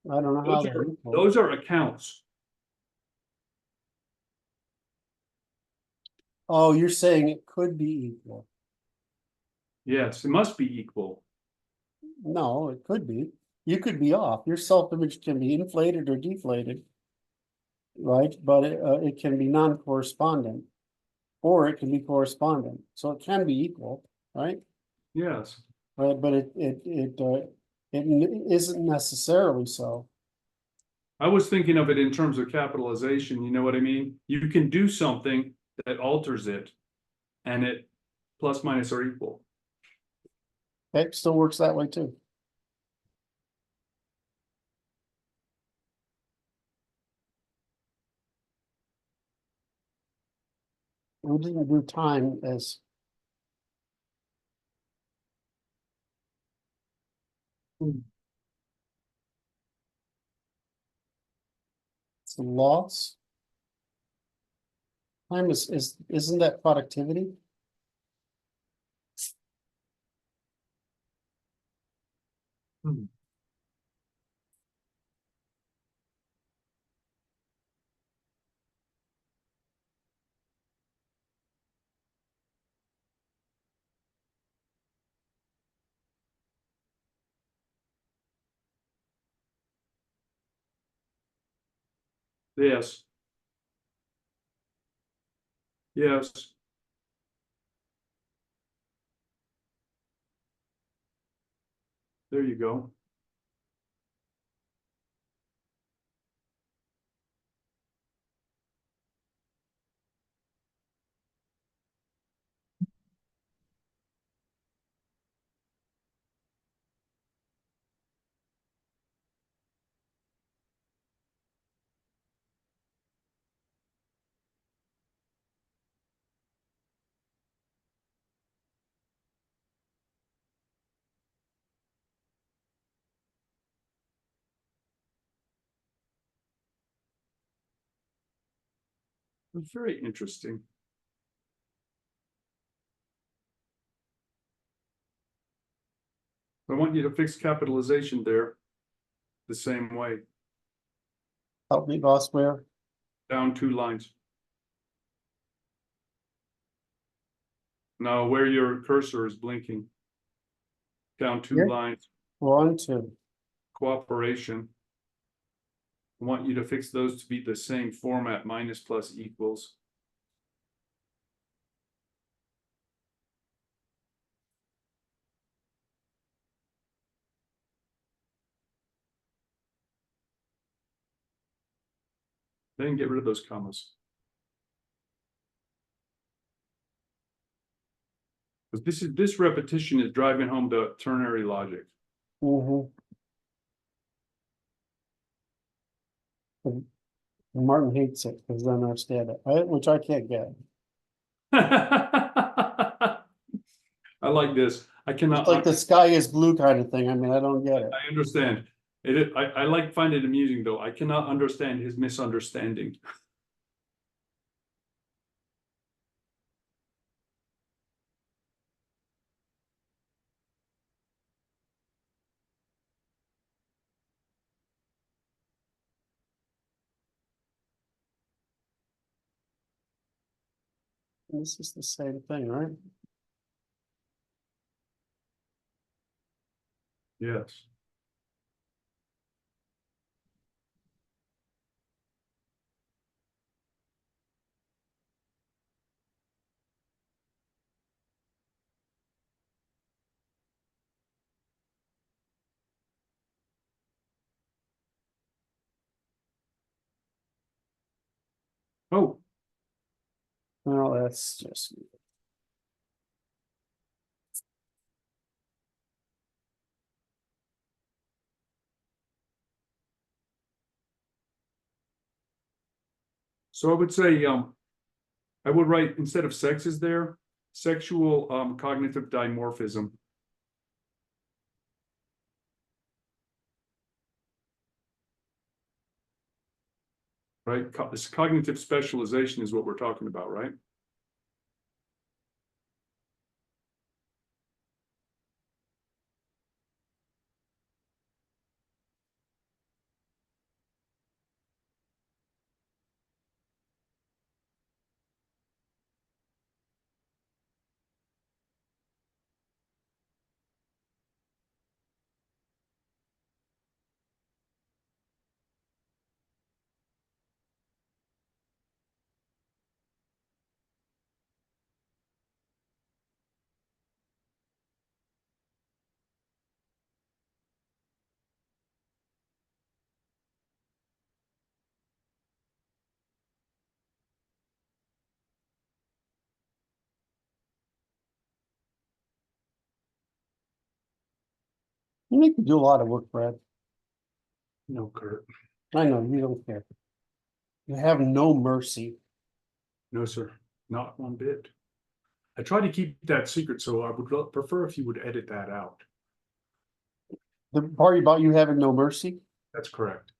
I don't know how they're equal. Those are accounts. Oh, you're saying it could be equal. Yes, it must be equal. No, it could be. You could be off. Your self-image can be inflated or deflated. Right, but it can be non-correspondent. Or it can be correspondent, so it can be equal, right? Yes. Right, but it isn't necessarily so. I was thinking of it in terms of capitalization, you know what I mean? You can do something that alters it, and it plus minus are equal. It still works that way too. We didn't do time as. It's loss. Time isn't that productivity? Hmm. Yes. Yes. There you go. It's very interesting. I want you to fix capitalization there the same way, Help me, boss, where? down 2 lines. Now, where your cursor is blinking, down 2 Here? lines, 1, 2. cooperation. I want you to fix those to be the same format, minus, plus, equals. Then get rid of those commas. Because this repetition is driving home the ternary logic. Mm-hmm. Martin hates it because I don't understand it, which I can't get. I like this. I cannot. It's like the sky is blue kind of thing. I mean, I don't get it. I understand. I like find it amusing though. I cannot understand his misunderstanding. This is the same thing, right? Yes. Oh, No, that's just. so I would say I would write instead of sexes there, sexual cognitive dimorphism. right? This cognitive specialization is what we're talking about, right? You make me do a lot of work, Brad. No, Kurt. I know, you don't care. You have no mercy. No, sir. Not one bit. I try to keep that secret, so I would prefer if you would edit that out. The part about you having no mercy, That's correct.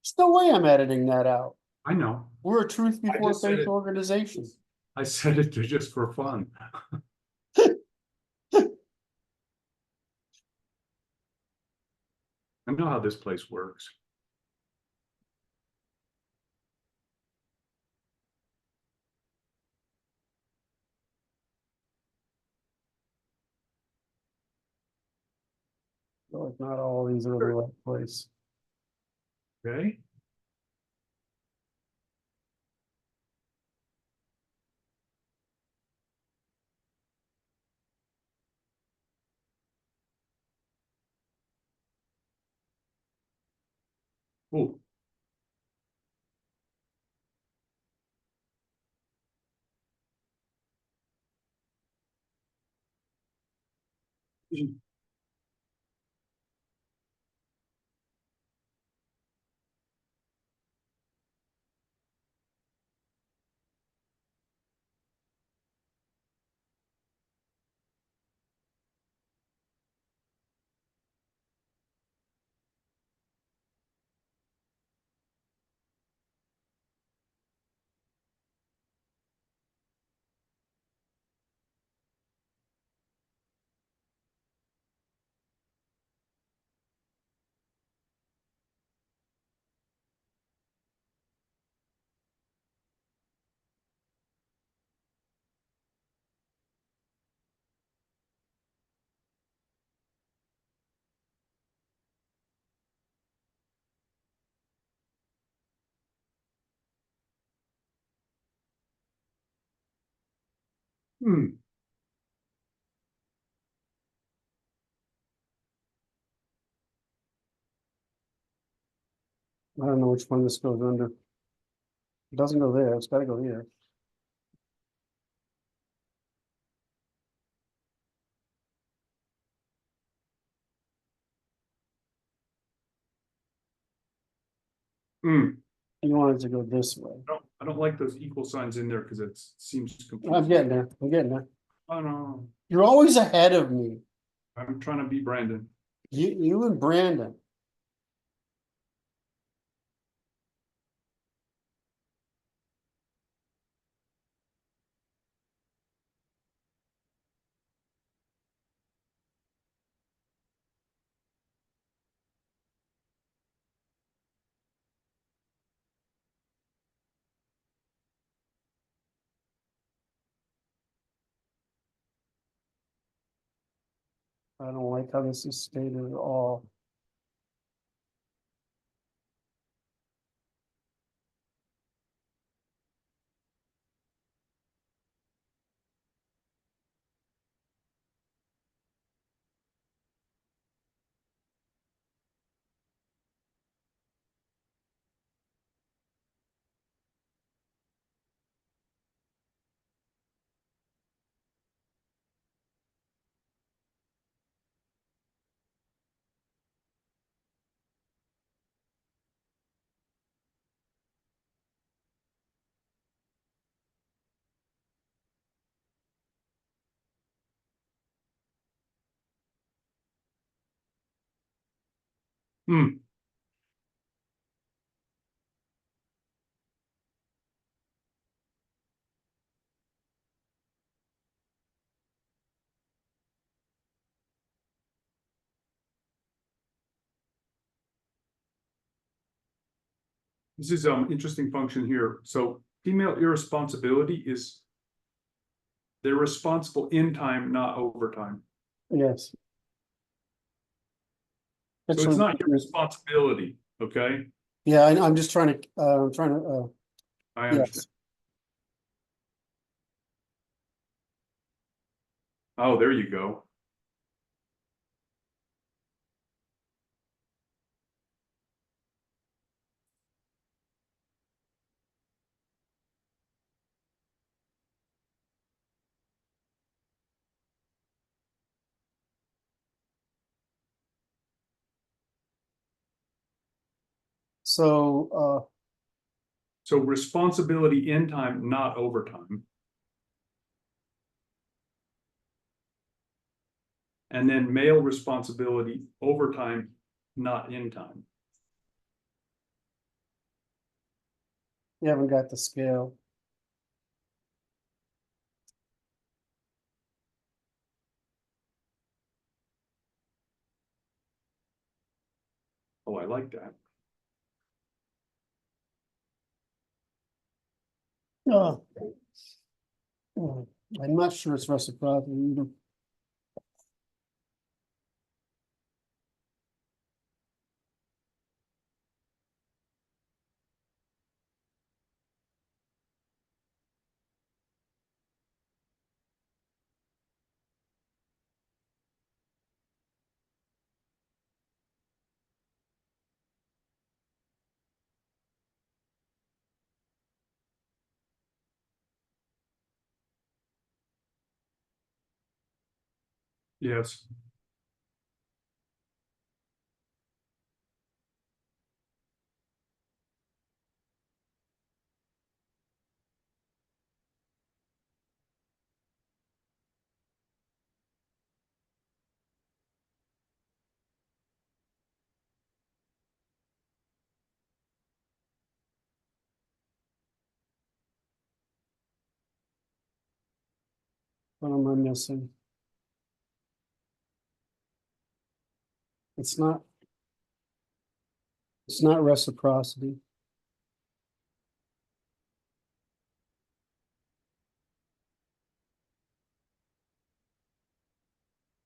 there's no way I'm editing that out. I know. We're a truth before just said faith it. organization. I said it just for fun. I know how this place works. Like not all these are the right place. Okay. Oh, hmm. I don't know which one this goes under. It doesn't go there, it's gotta go here. Hmm. You want it to go this way. I don't like those equal signs in there because it seems I'm confusing. getting there, I'm getting there. Oh no, You're always ahead of me. I'm trying to be Brandon. You and Brandon. I don't like how this is stated at all. Hmm. This is interesting function here. So female irresponsibility is they're responsible in time, not overtime. Yes. So Actually, it's not your responsibility, okay? yeah, I'm just trying to, I yes. understand. Oh, there you go. So, So responsibility in time, not overtime. And then male responsibility overtime, not in time. you haven't got the scale. Oh, I like that. Oh. I'm not sure it's reciprocity either. Yes. What am I missing? It's not. It's not reciprocity.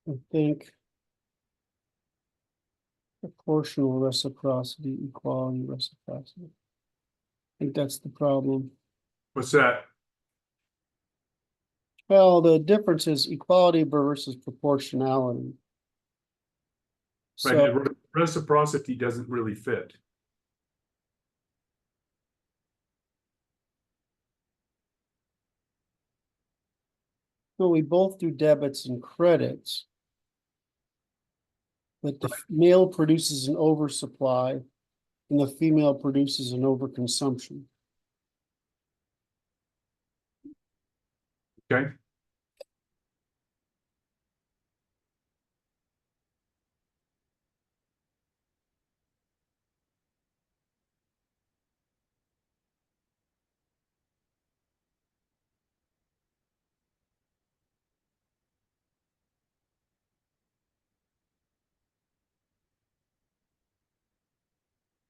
I think proportional reciprocity, equality reciprocity. I think that's the problem. What's that? Well, the difference is equality versus proportionality. Right, So, reciprocity doesn't really fit. well, we both do debits and credits. But the male produces an oversupply and the female produces an overconsumption. Okay.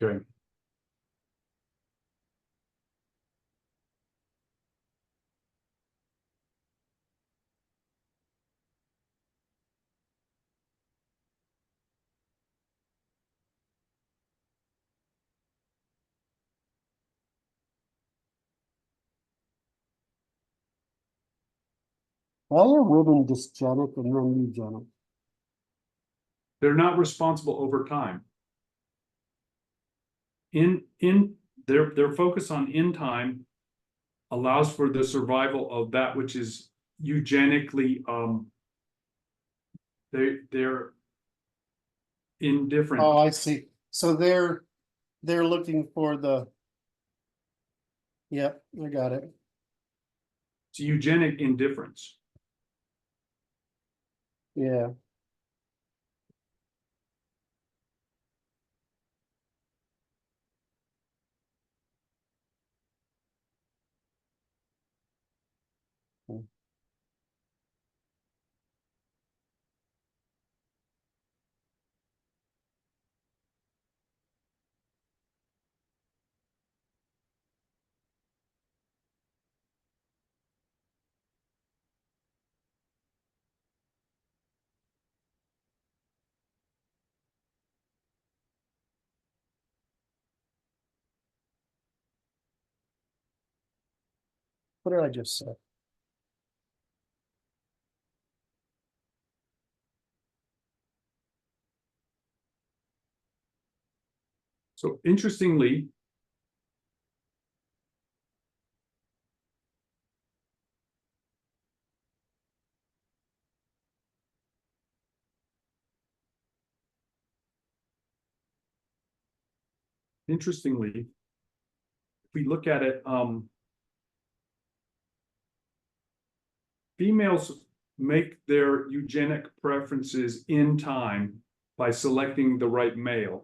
Okay. Why are women dysgenic and men eugenic? They're not responsible over time. Their focus on in time allows for the survival of that which is eugenically they're indifferent. Oh, I see. So they're looking for the. Yep, I got it. It's eugenic indifference. Yeah. What did I just say? So interestingly, if we look at it, females make their eugenic preferences in time by selecting the right male.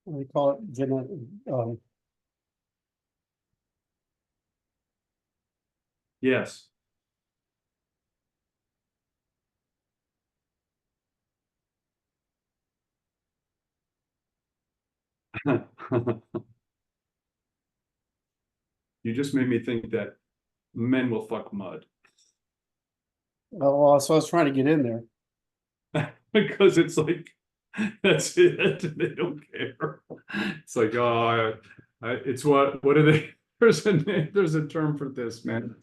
We call it genetic, Yes. You just made me think that men will fuck mud. oh, so I was trying to get in there. Because it's like, that's it. They don't care. It's like, oh, it's what are they? There's a term for this, man.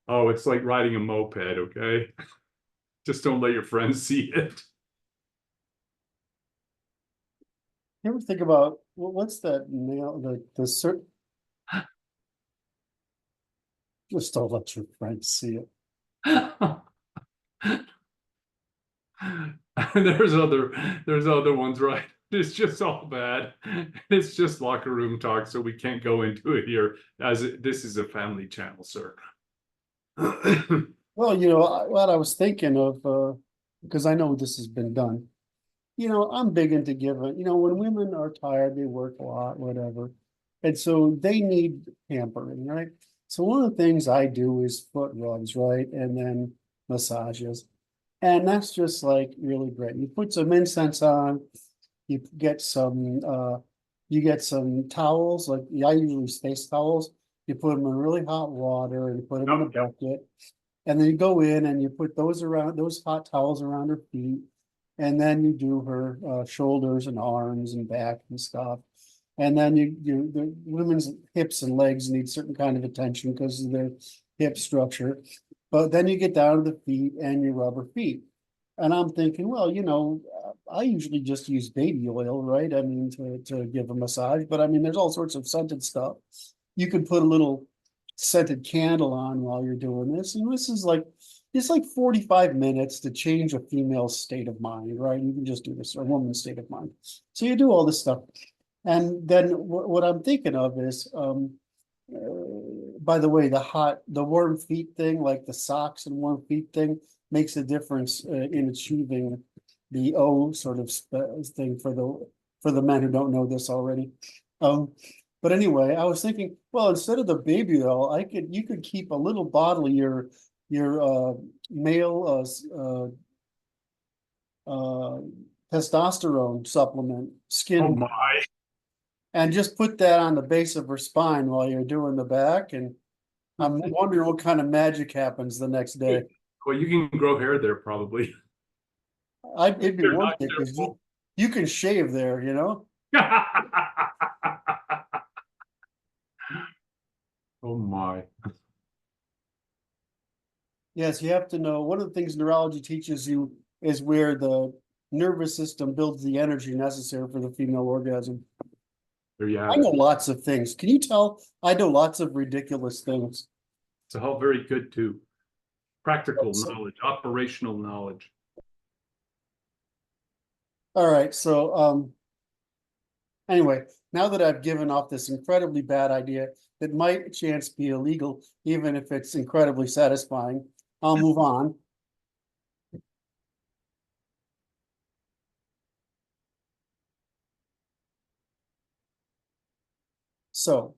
Oh, it's like riding a moped, okay? Just don't let your friends see it. You ever think about, what's that male, the certain, just don't let your friends see it. There's other ones, right? It's just all bad. It's just locker room talk, so we can't go into it here, this is a family channel, sir. Well, you know, what I was thinking of, because I know this has been done. You know, I'm big into giving, you know, when women are tired, they work a lot, whatever. And so they need pampering, right? So one of the things I do is foot rubs, right? And then massages. And that's just like really great. You put some incense on, you get some towels, like I usually space towels. You put them in really hot water and put them in a bucket. And then you go in and you put those hot towels around her feet. And then you do her shoulders and arms and back and stuff. And then the women's hips and legs need certain kind of attention because of their hip structure. But then you get down to the feet and you rub her feet. And I'm thinking, well, you know, I usually just use baby oil, right? I mean, to give a massage, but I mean, there's all sorts of scented stuff. You can put a little scented candle on while you're doing this. And this is like, it's like 45 minutes to change a female's state of mind, right? You can just do this, or a woman's state of mind. So you do all this stuff. And then what I'm thinking of is, by the way, the warm feet thing, like the socks and warm feet thing, makes a difference in achieving the O sort of thing for the men who don't know this already. But anyway, I was thinking, well, instead of the baby oil, you could keep a little bottle of your male testosterone supplement, Oh skin, my. and just put that on the base of her spine while you're doing the back. And I'm wondering what kind of magic happens the next day. Well, you can grow hair there probably. It'd be They're worth not it because careful. you can shave there, you know? Oh my. Yes, you have to know, one of the things neurology teaches you is where the nervous system builds the energy necessary for the female orgasm. There you I have know it. lots of things. Can you tell? I know lots of ridiculous things. It's all very good too. Practical So, knowledge, operational knowledge. all right, so anyway, now that I've given off this incredibly bad idea that might chance be illegal, even if it's incredibly satisfying, I'll move on. So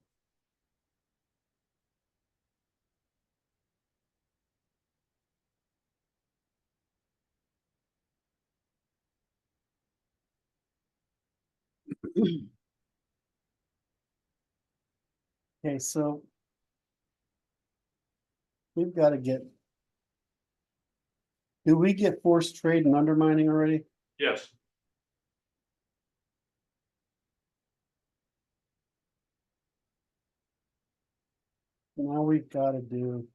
Okay, so. We've got to get. Do we get forced trade and undermining already? Yes. Now we've got to do.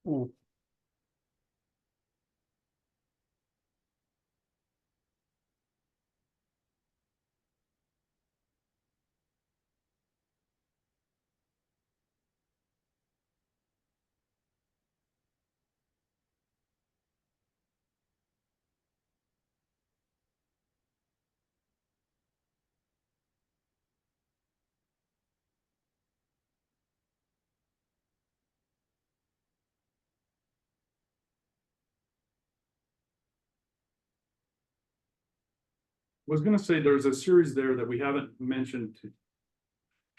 Hmm, Was gonna say there's a series there that we haven't mentioned,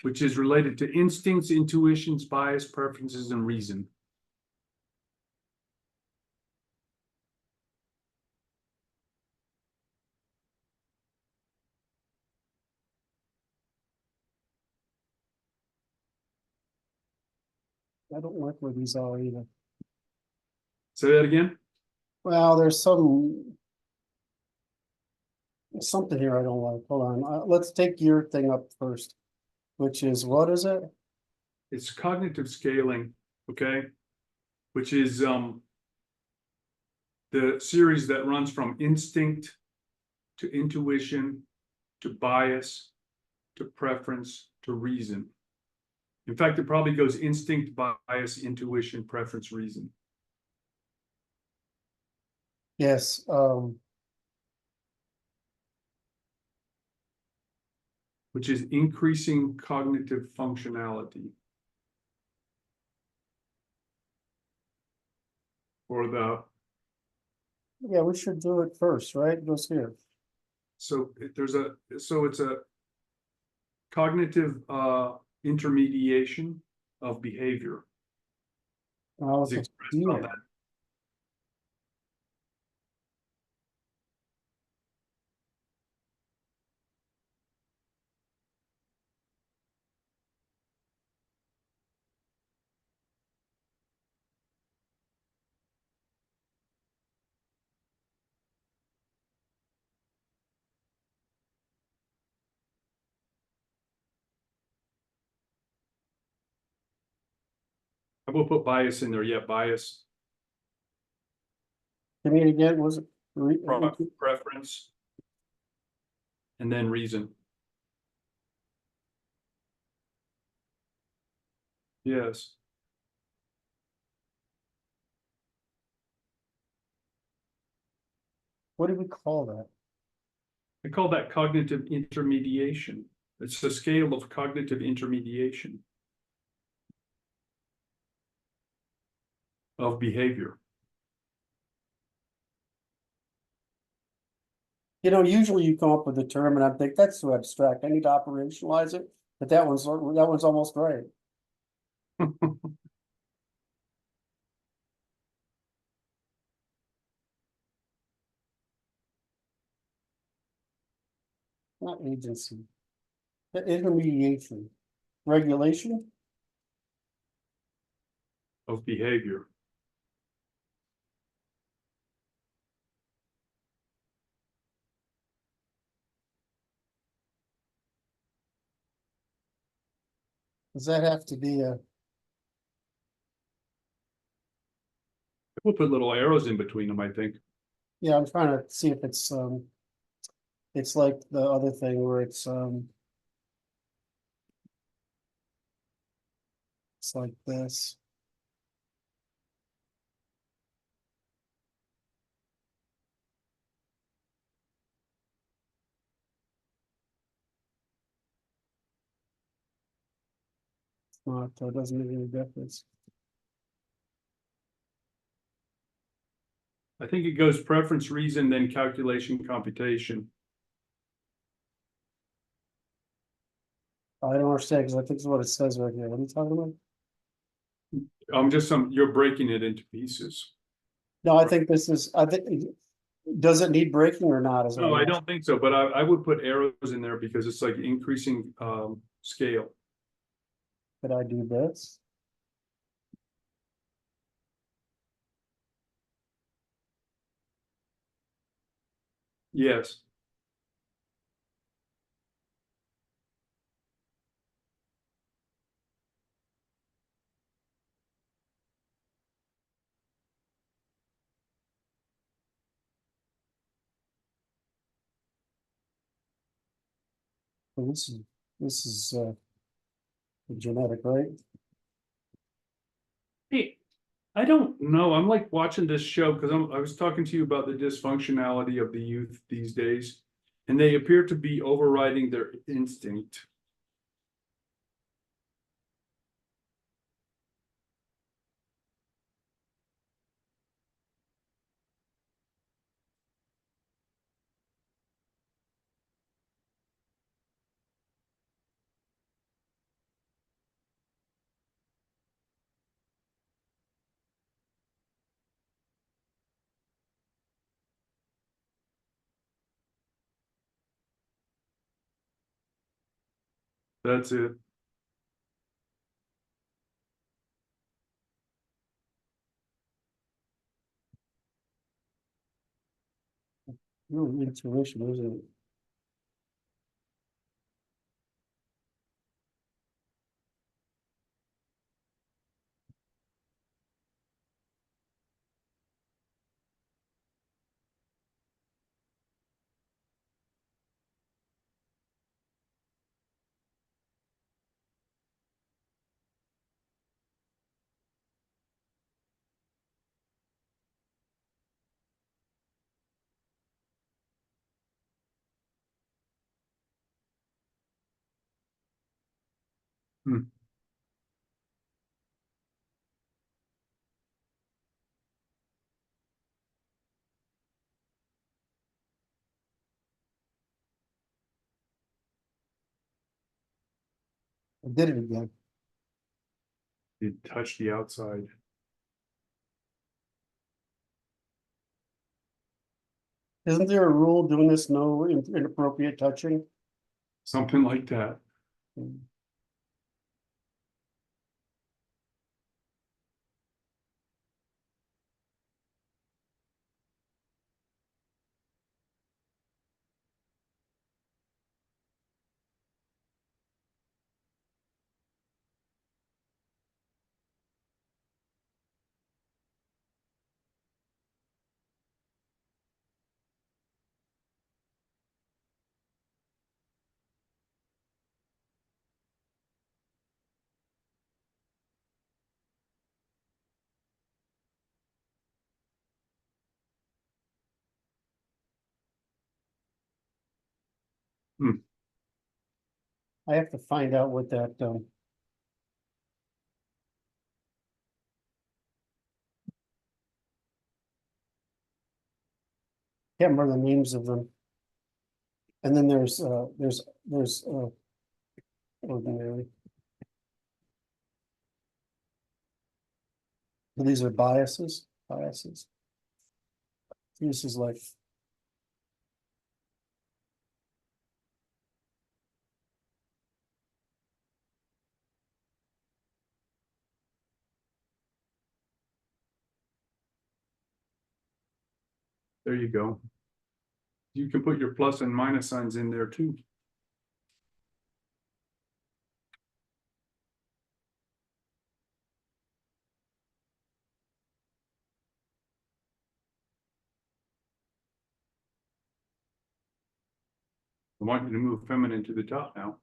which is related to instincts, intuitions, bias, preferences, and reason. I don't like where these are either. Say that again? Well, there's something here I don't like. Hold on, let's take your thing up first, which is, what is it? It's cognitive scaling, okay? Which is the series that runs from instinct to intuition to bias to preference to reason. In fact, it probably goes instinct, bias, intuition, preference, reason. Yes, Which is increasing cognitive functionality. Or the, yeah, we should do it first, right? It goes here. so it's a cognitive intermediation of behavior. Now Is it's expressed on here. that. I will put bias in there, yeah, bias, Give me it again, was it? preference, and then reason. Yes, What do we call that? I call that cognitive intermediation. It's the scale of cognitive intermediation of behavior. You know, usually you come up with a term and I think that's too abstract. I need to operationalize it, but that one's almost right. Not agency. The intermediation, regulation. Of behavior. Does that have to be a, We'll put little arrows in between them, I think. yeah, I'm trying to see if it's like the other thing where it's, It's like this. It's not, it doesn't make any difference. I think it goes preference, reason, then calculation, computation. I don't understand, because I think that's what it says right here. What are you talking about? You're breaking it into pieces. No, I think this is, I think, does it need breaking or not? Is what No, I'm I don't think so, but I would put arrows in there because it's like increasing scale. Could I do this? Yes. Well, this is genetic, right? Hey, I don't know. I'm like watching this show because I was talking to you about the dysfunctionality of the youth these days, and they appear to be overriding their instinct. That's it. No intuition, isn't it? Hmm. I did it again. You touch the outside. Isn't there a rule doing this, no inappropriate touching? Something like that. Hmm. I have to find out what that, can't remember the names of them. And then there's ordinary. These are biases. This is like, There you go. You can put your plus and minus signs in there too. I want you to move feminine to the top now.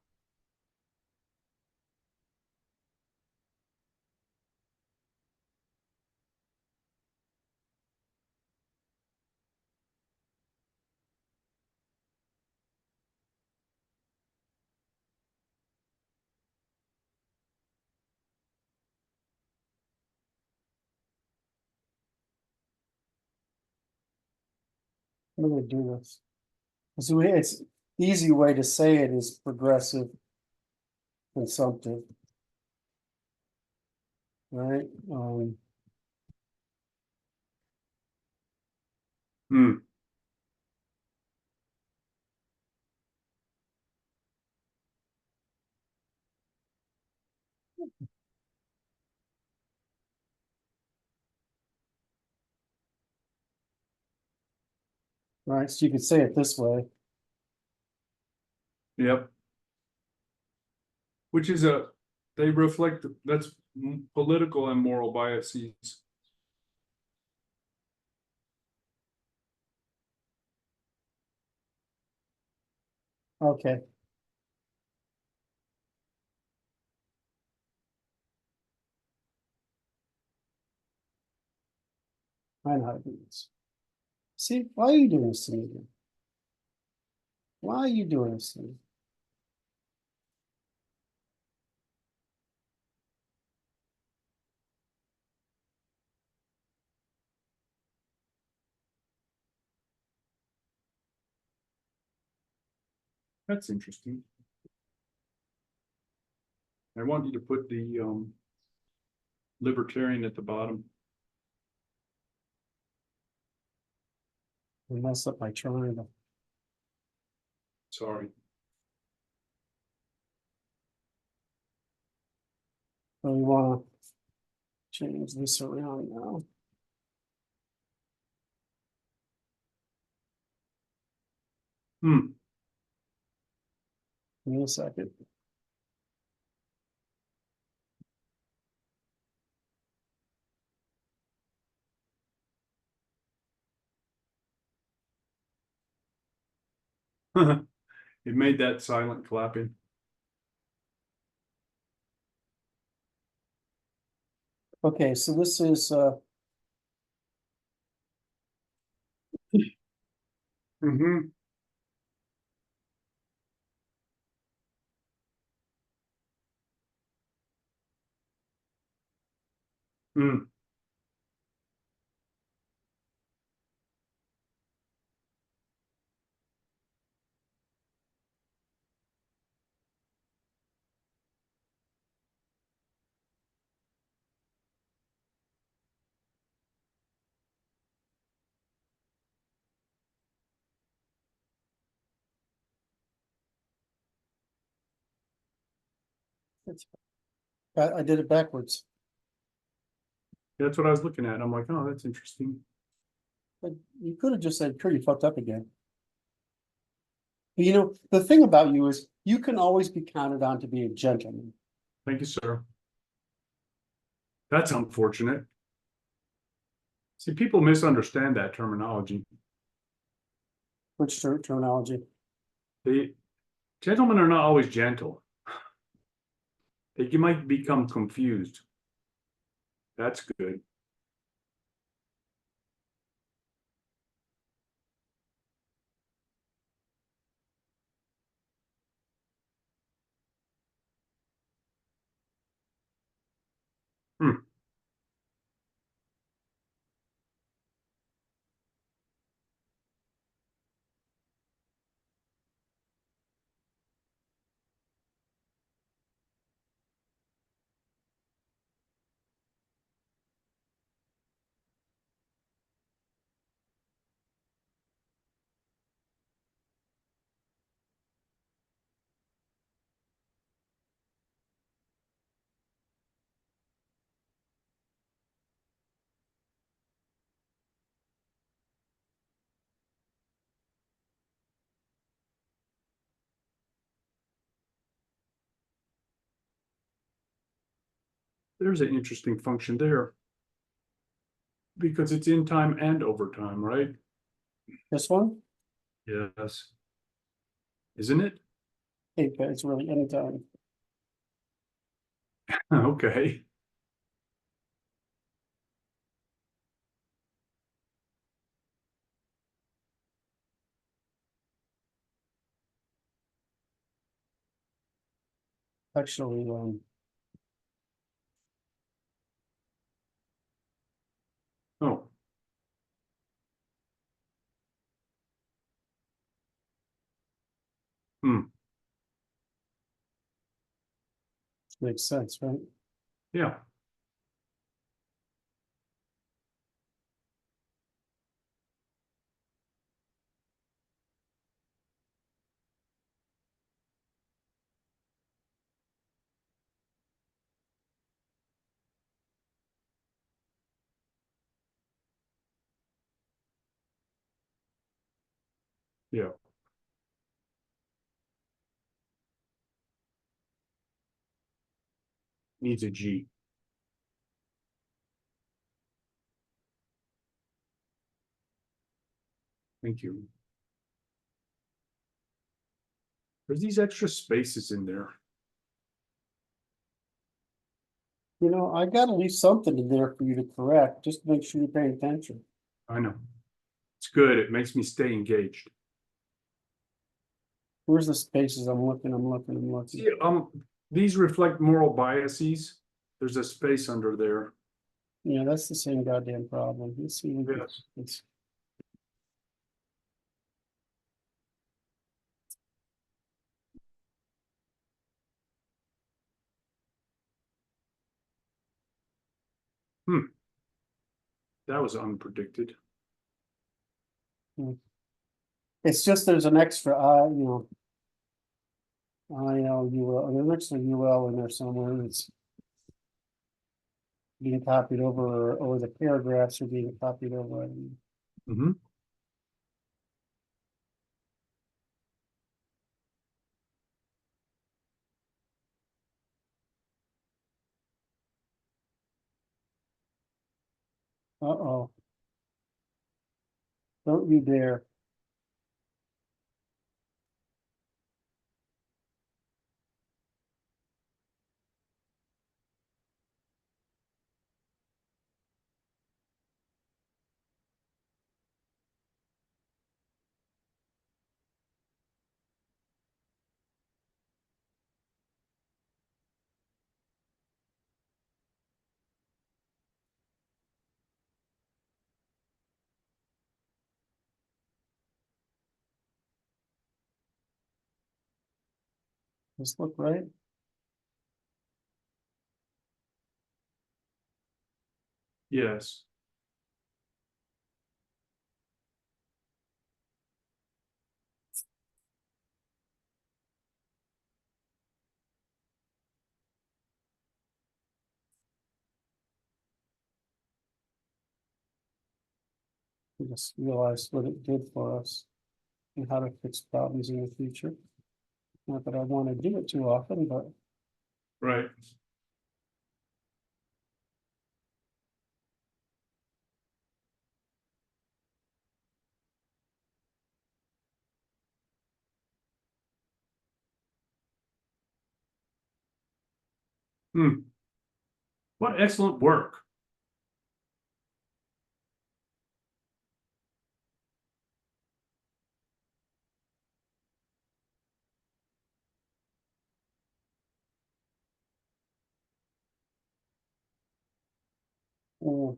I'm gonna do this. So it's the easy way to say it is progressive consumptive. Right, Hmm, right, so you could say it this way. yep. Which is they reflect, that's political and moral biases. Okay. I know how to do this. See, why are you doing this to me again? Why are you doing this to me? That's interesting. I want you to put the libertarian at the bottom. I messed up my triangle. Sorry. So we wanna change this around now. Hmm. Give me a second. It made that silent clapping. Okay, so this is Mm-hmm. Hmm. I did it backwards. That's what I was looking at. I'm like, oh, that's interesting. But you could have just said, "Sure, you fucked up again." But you know, the thing about you is you can always be counted on to be a gentleman. Thank you, sir. That's unfortunate. See, people misunderstand that terminology. Which terminology? The gentlemen are not always gentle. You might become confused. That's good. Hmm. There's an interesting function there. Because it's in time and overtime, right? This one? Yes. Isn't it? Hey, but it's really anytime. Okay. Actually, Oh, Makes sense, right? Yeah. Yeah. Needs a G. Thank you. There's these extra spaces in there. You know, I gotta leave something in there for you to correct, just to make sure you're paying attention. I know. It's good. It makes me stay engaged. Where's the spaces? I'm looking. See, these reflect moral biases. There's a space under there. Yeah, that's the same goddamn problem. Let's see. Yes. It's, That was unpredicted. it's just there's an extra, there's an extra UL in there somewhere. It's being copied over, or the paragraphs are being copied over. Mm-hmm. Uh-oh. Don't you dare. This look right? Yes. We just realized what it did for us and how to fix problems in the future. Not that I want to do it too often, but Right. What excellent work. uh,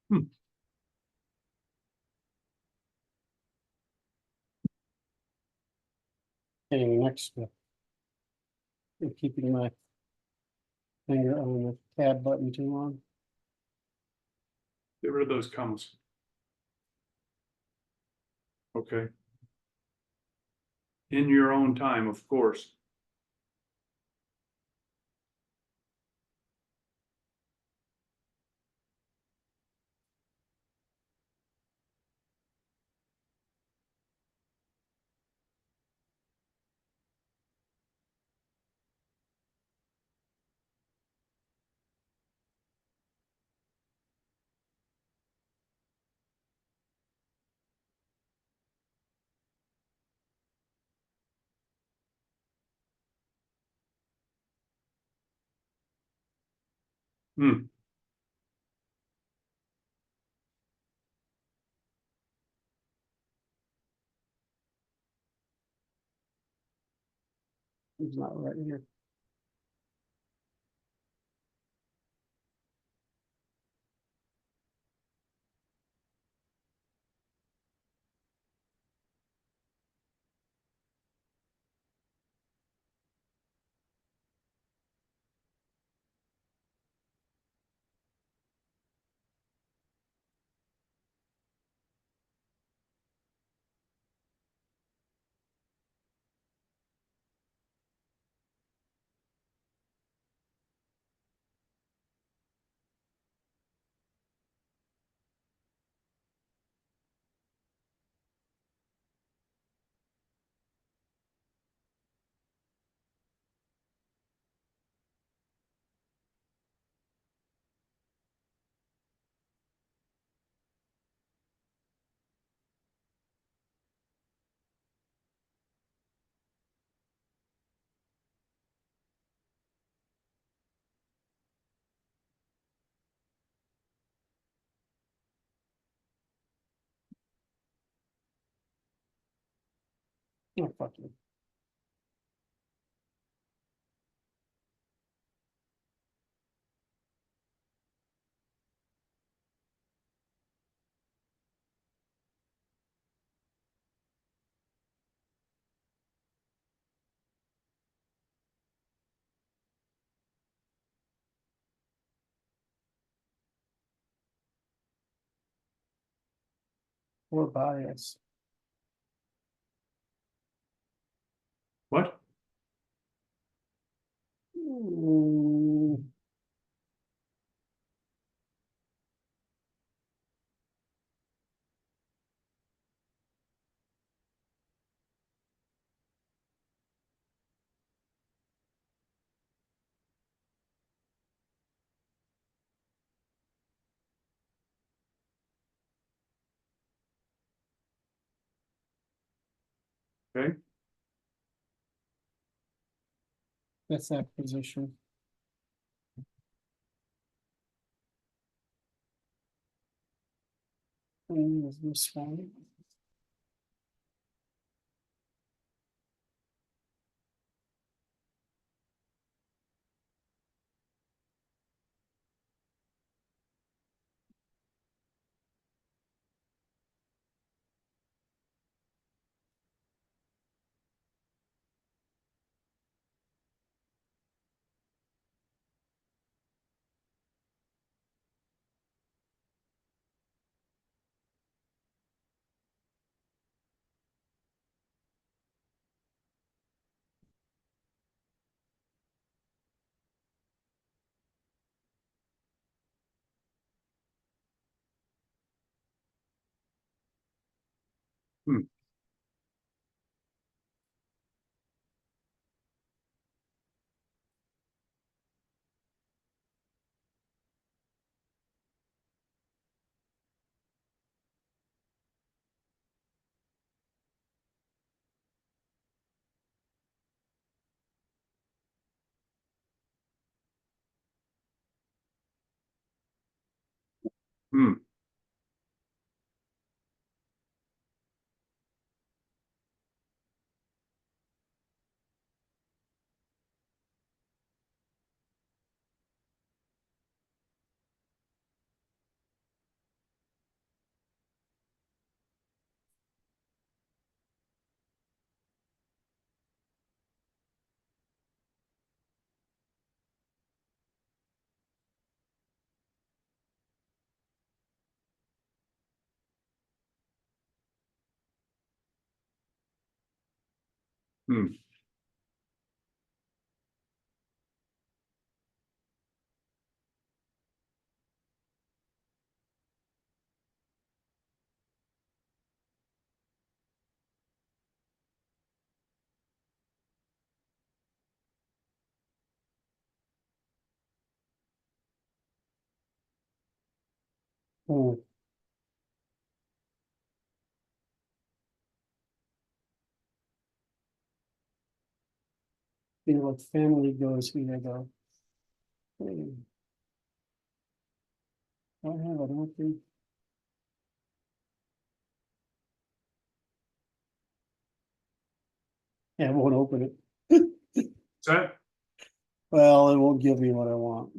Hmm. getting next to and keeping my finger on the tab button too long. Get rid of those commas. Okay. In your own time, of course. Hmm, It's not right here. Oh, fuck you. Or bias. what? Hmm, Okay, that's that position. And this one. hmm, hmm, hmm, Hmm. You know, what family goes here though. Hmm. I have it open. Yeah, it won't open it. Is that, Well, it won't give me what I want.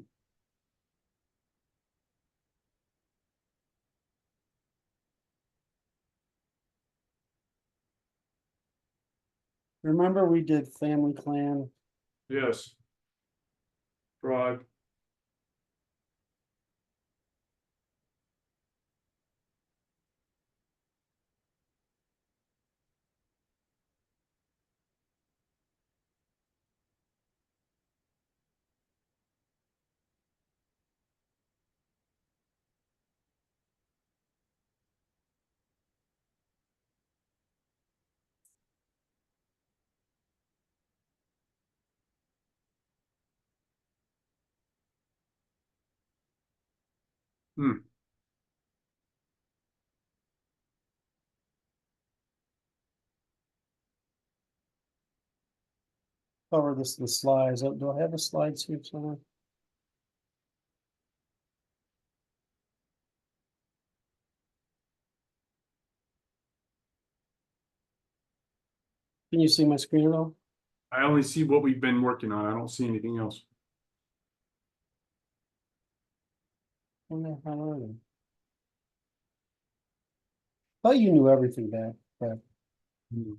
Remember we did family clan? yes. Fraud. Hmm, Cover this in the slides. Do I have the slides here somewhere? Can you see my screen at all? I only see what we've been working on. I don't see anything else. Where the hell are they? Thought you knew everything back, but Hmm.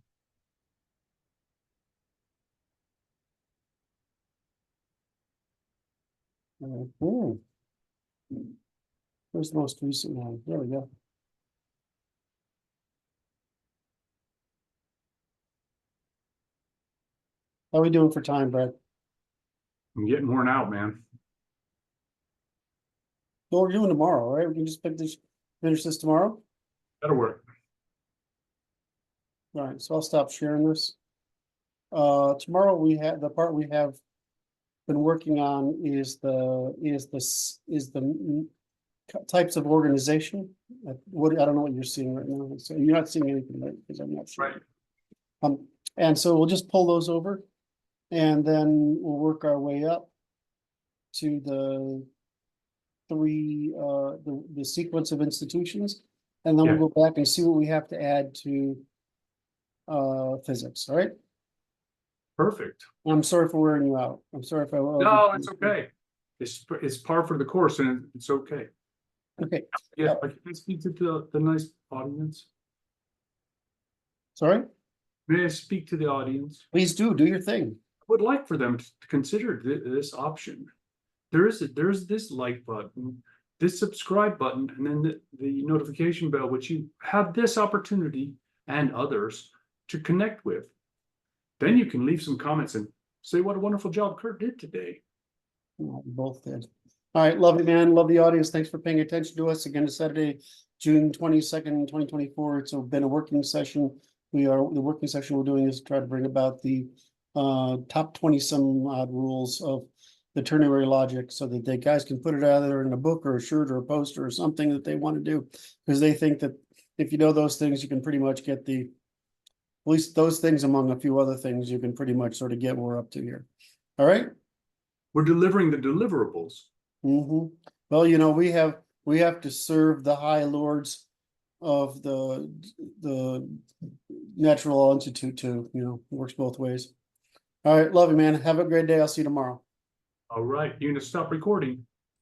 hmm. Where's the most recent one? There we go. How are we doing for time, Brad? I'm getting worn out, man. What we're doing tomorrow, right? We can just finish this tomorrow. That'll work. All right, so I'll stop sharing this. Tomorrow we have, the part we have been working on is the types of organization. What, I don't know what you're seeing right now, so you're not seeing anything, right? Because I'm not sure. Right. And so we'll just pull those over and then we'll work our way up to the three, the sequence of institutions. And then Yeah. we'll go back and see what we have to add to physics, all right? Perfect. I'm sorry for wearing you out. I'm sorry if I. No, it's okay. It's par for the course and it's okay. Okay, Yeah, I can speak to the nice audience. sorry, May I speak to the audience? please do your thing. I would like for them to consider this option. There's this like button, this subscribe button, and then the notification bell, which you have this opportunity and others to connect with. Then you can leave some comments and say what a wonderful job Kurt did today. Oh, both did. All right, love you, man. Love the audience. Thanks for paying attention to us again. It's Saturday, June 22nd, 2024. It's been a working session. The working session we're doing is to try to bring about the top 20 some odd rules of the ternary logic so that the guys can put it either in a book or a shirt or a poster or something that they want to do. Because they think that if you know those things, you can pretty much get at least those things among a few other things, you can pretty much sort of get what we're up to here. All right. We're delivering the deliverables. Well, we have to serve the high lords of the Natural Law Institute too, it works both ways. All right, love you, man. Have a great day. I'll see you tomorrow. All right, you're gonna stop recording.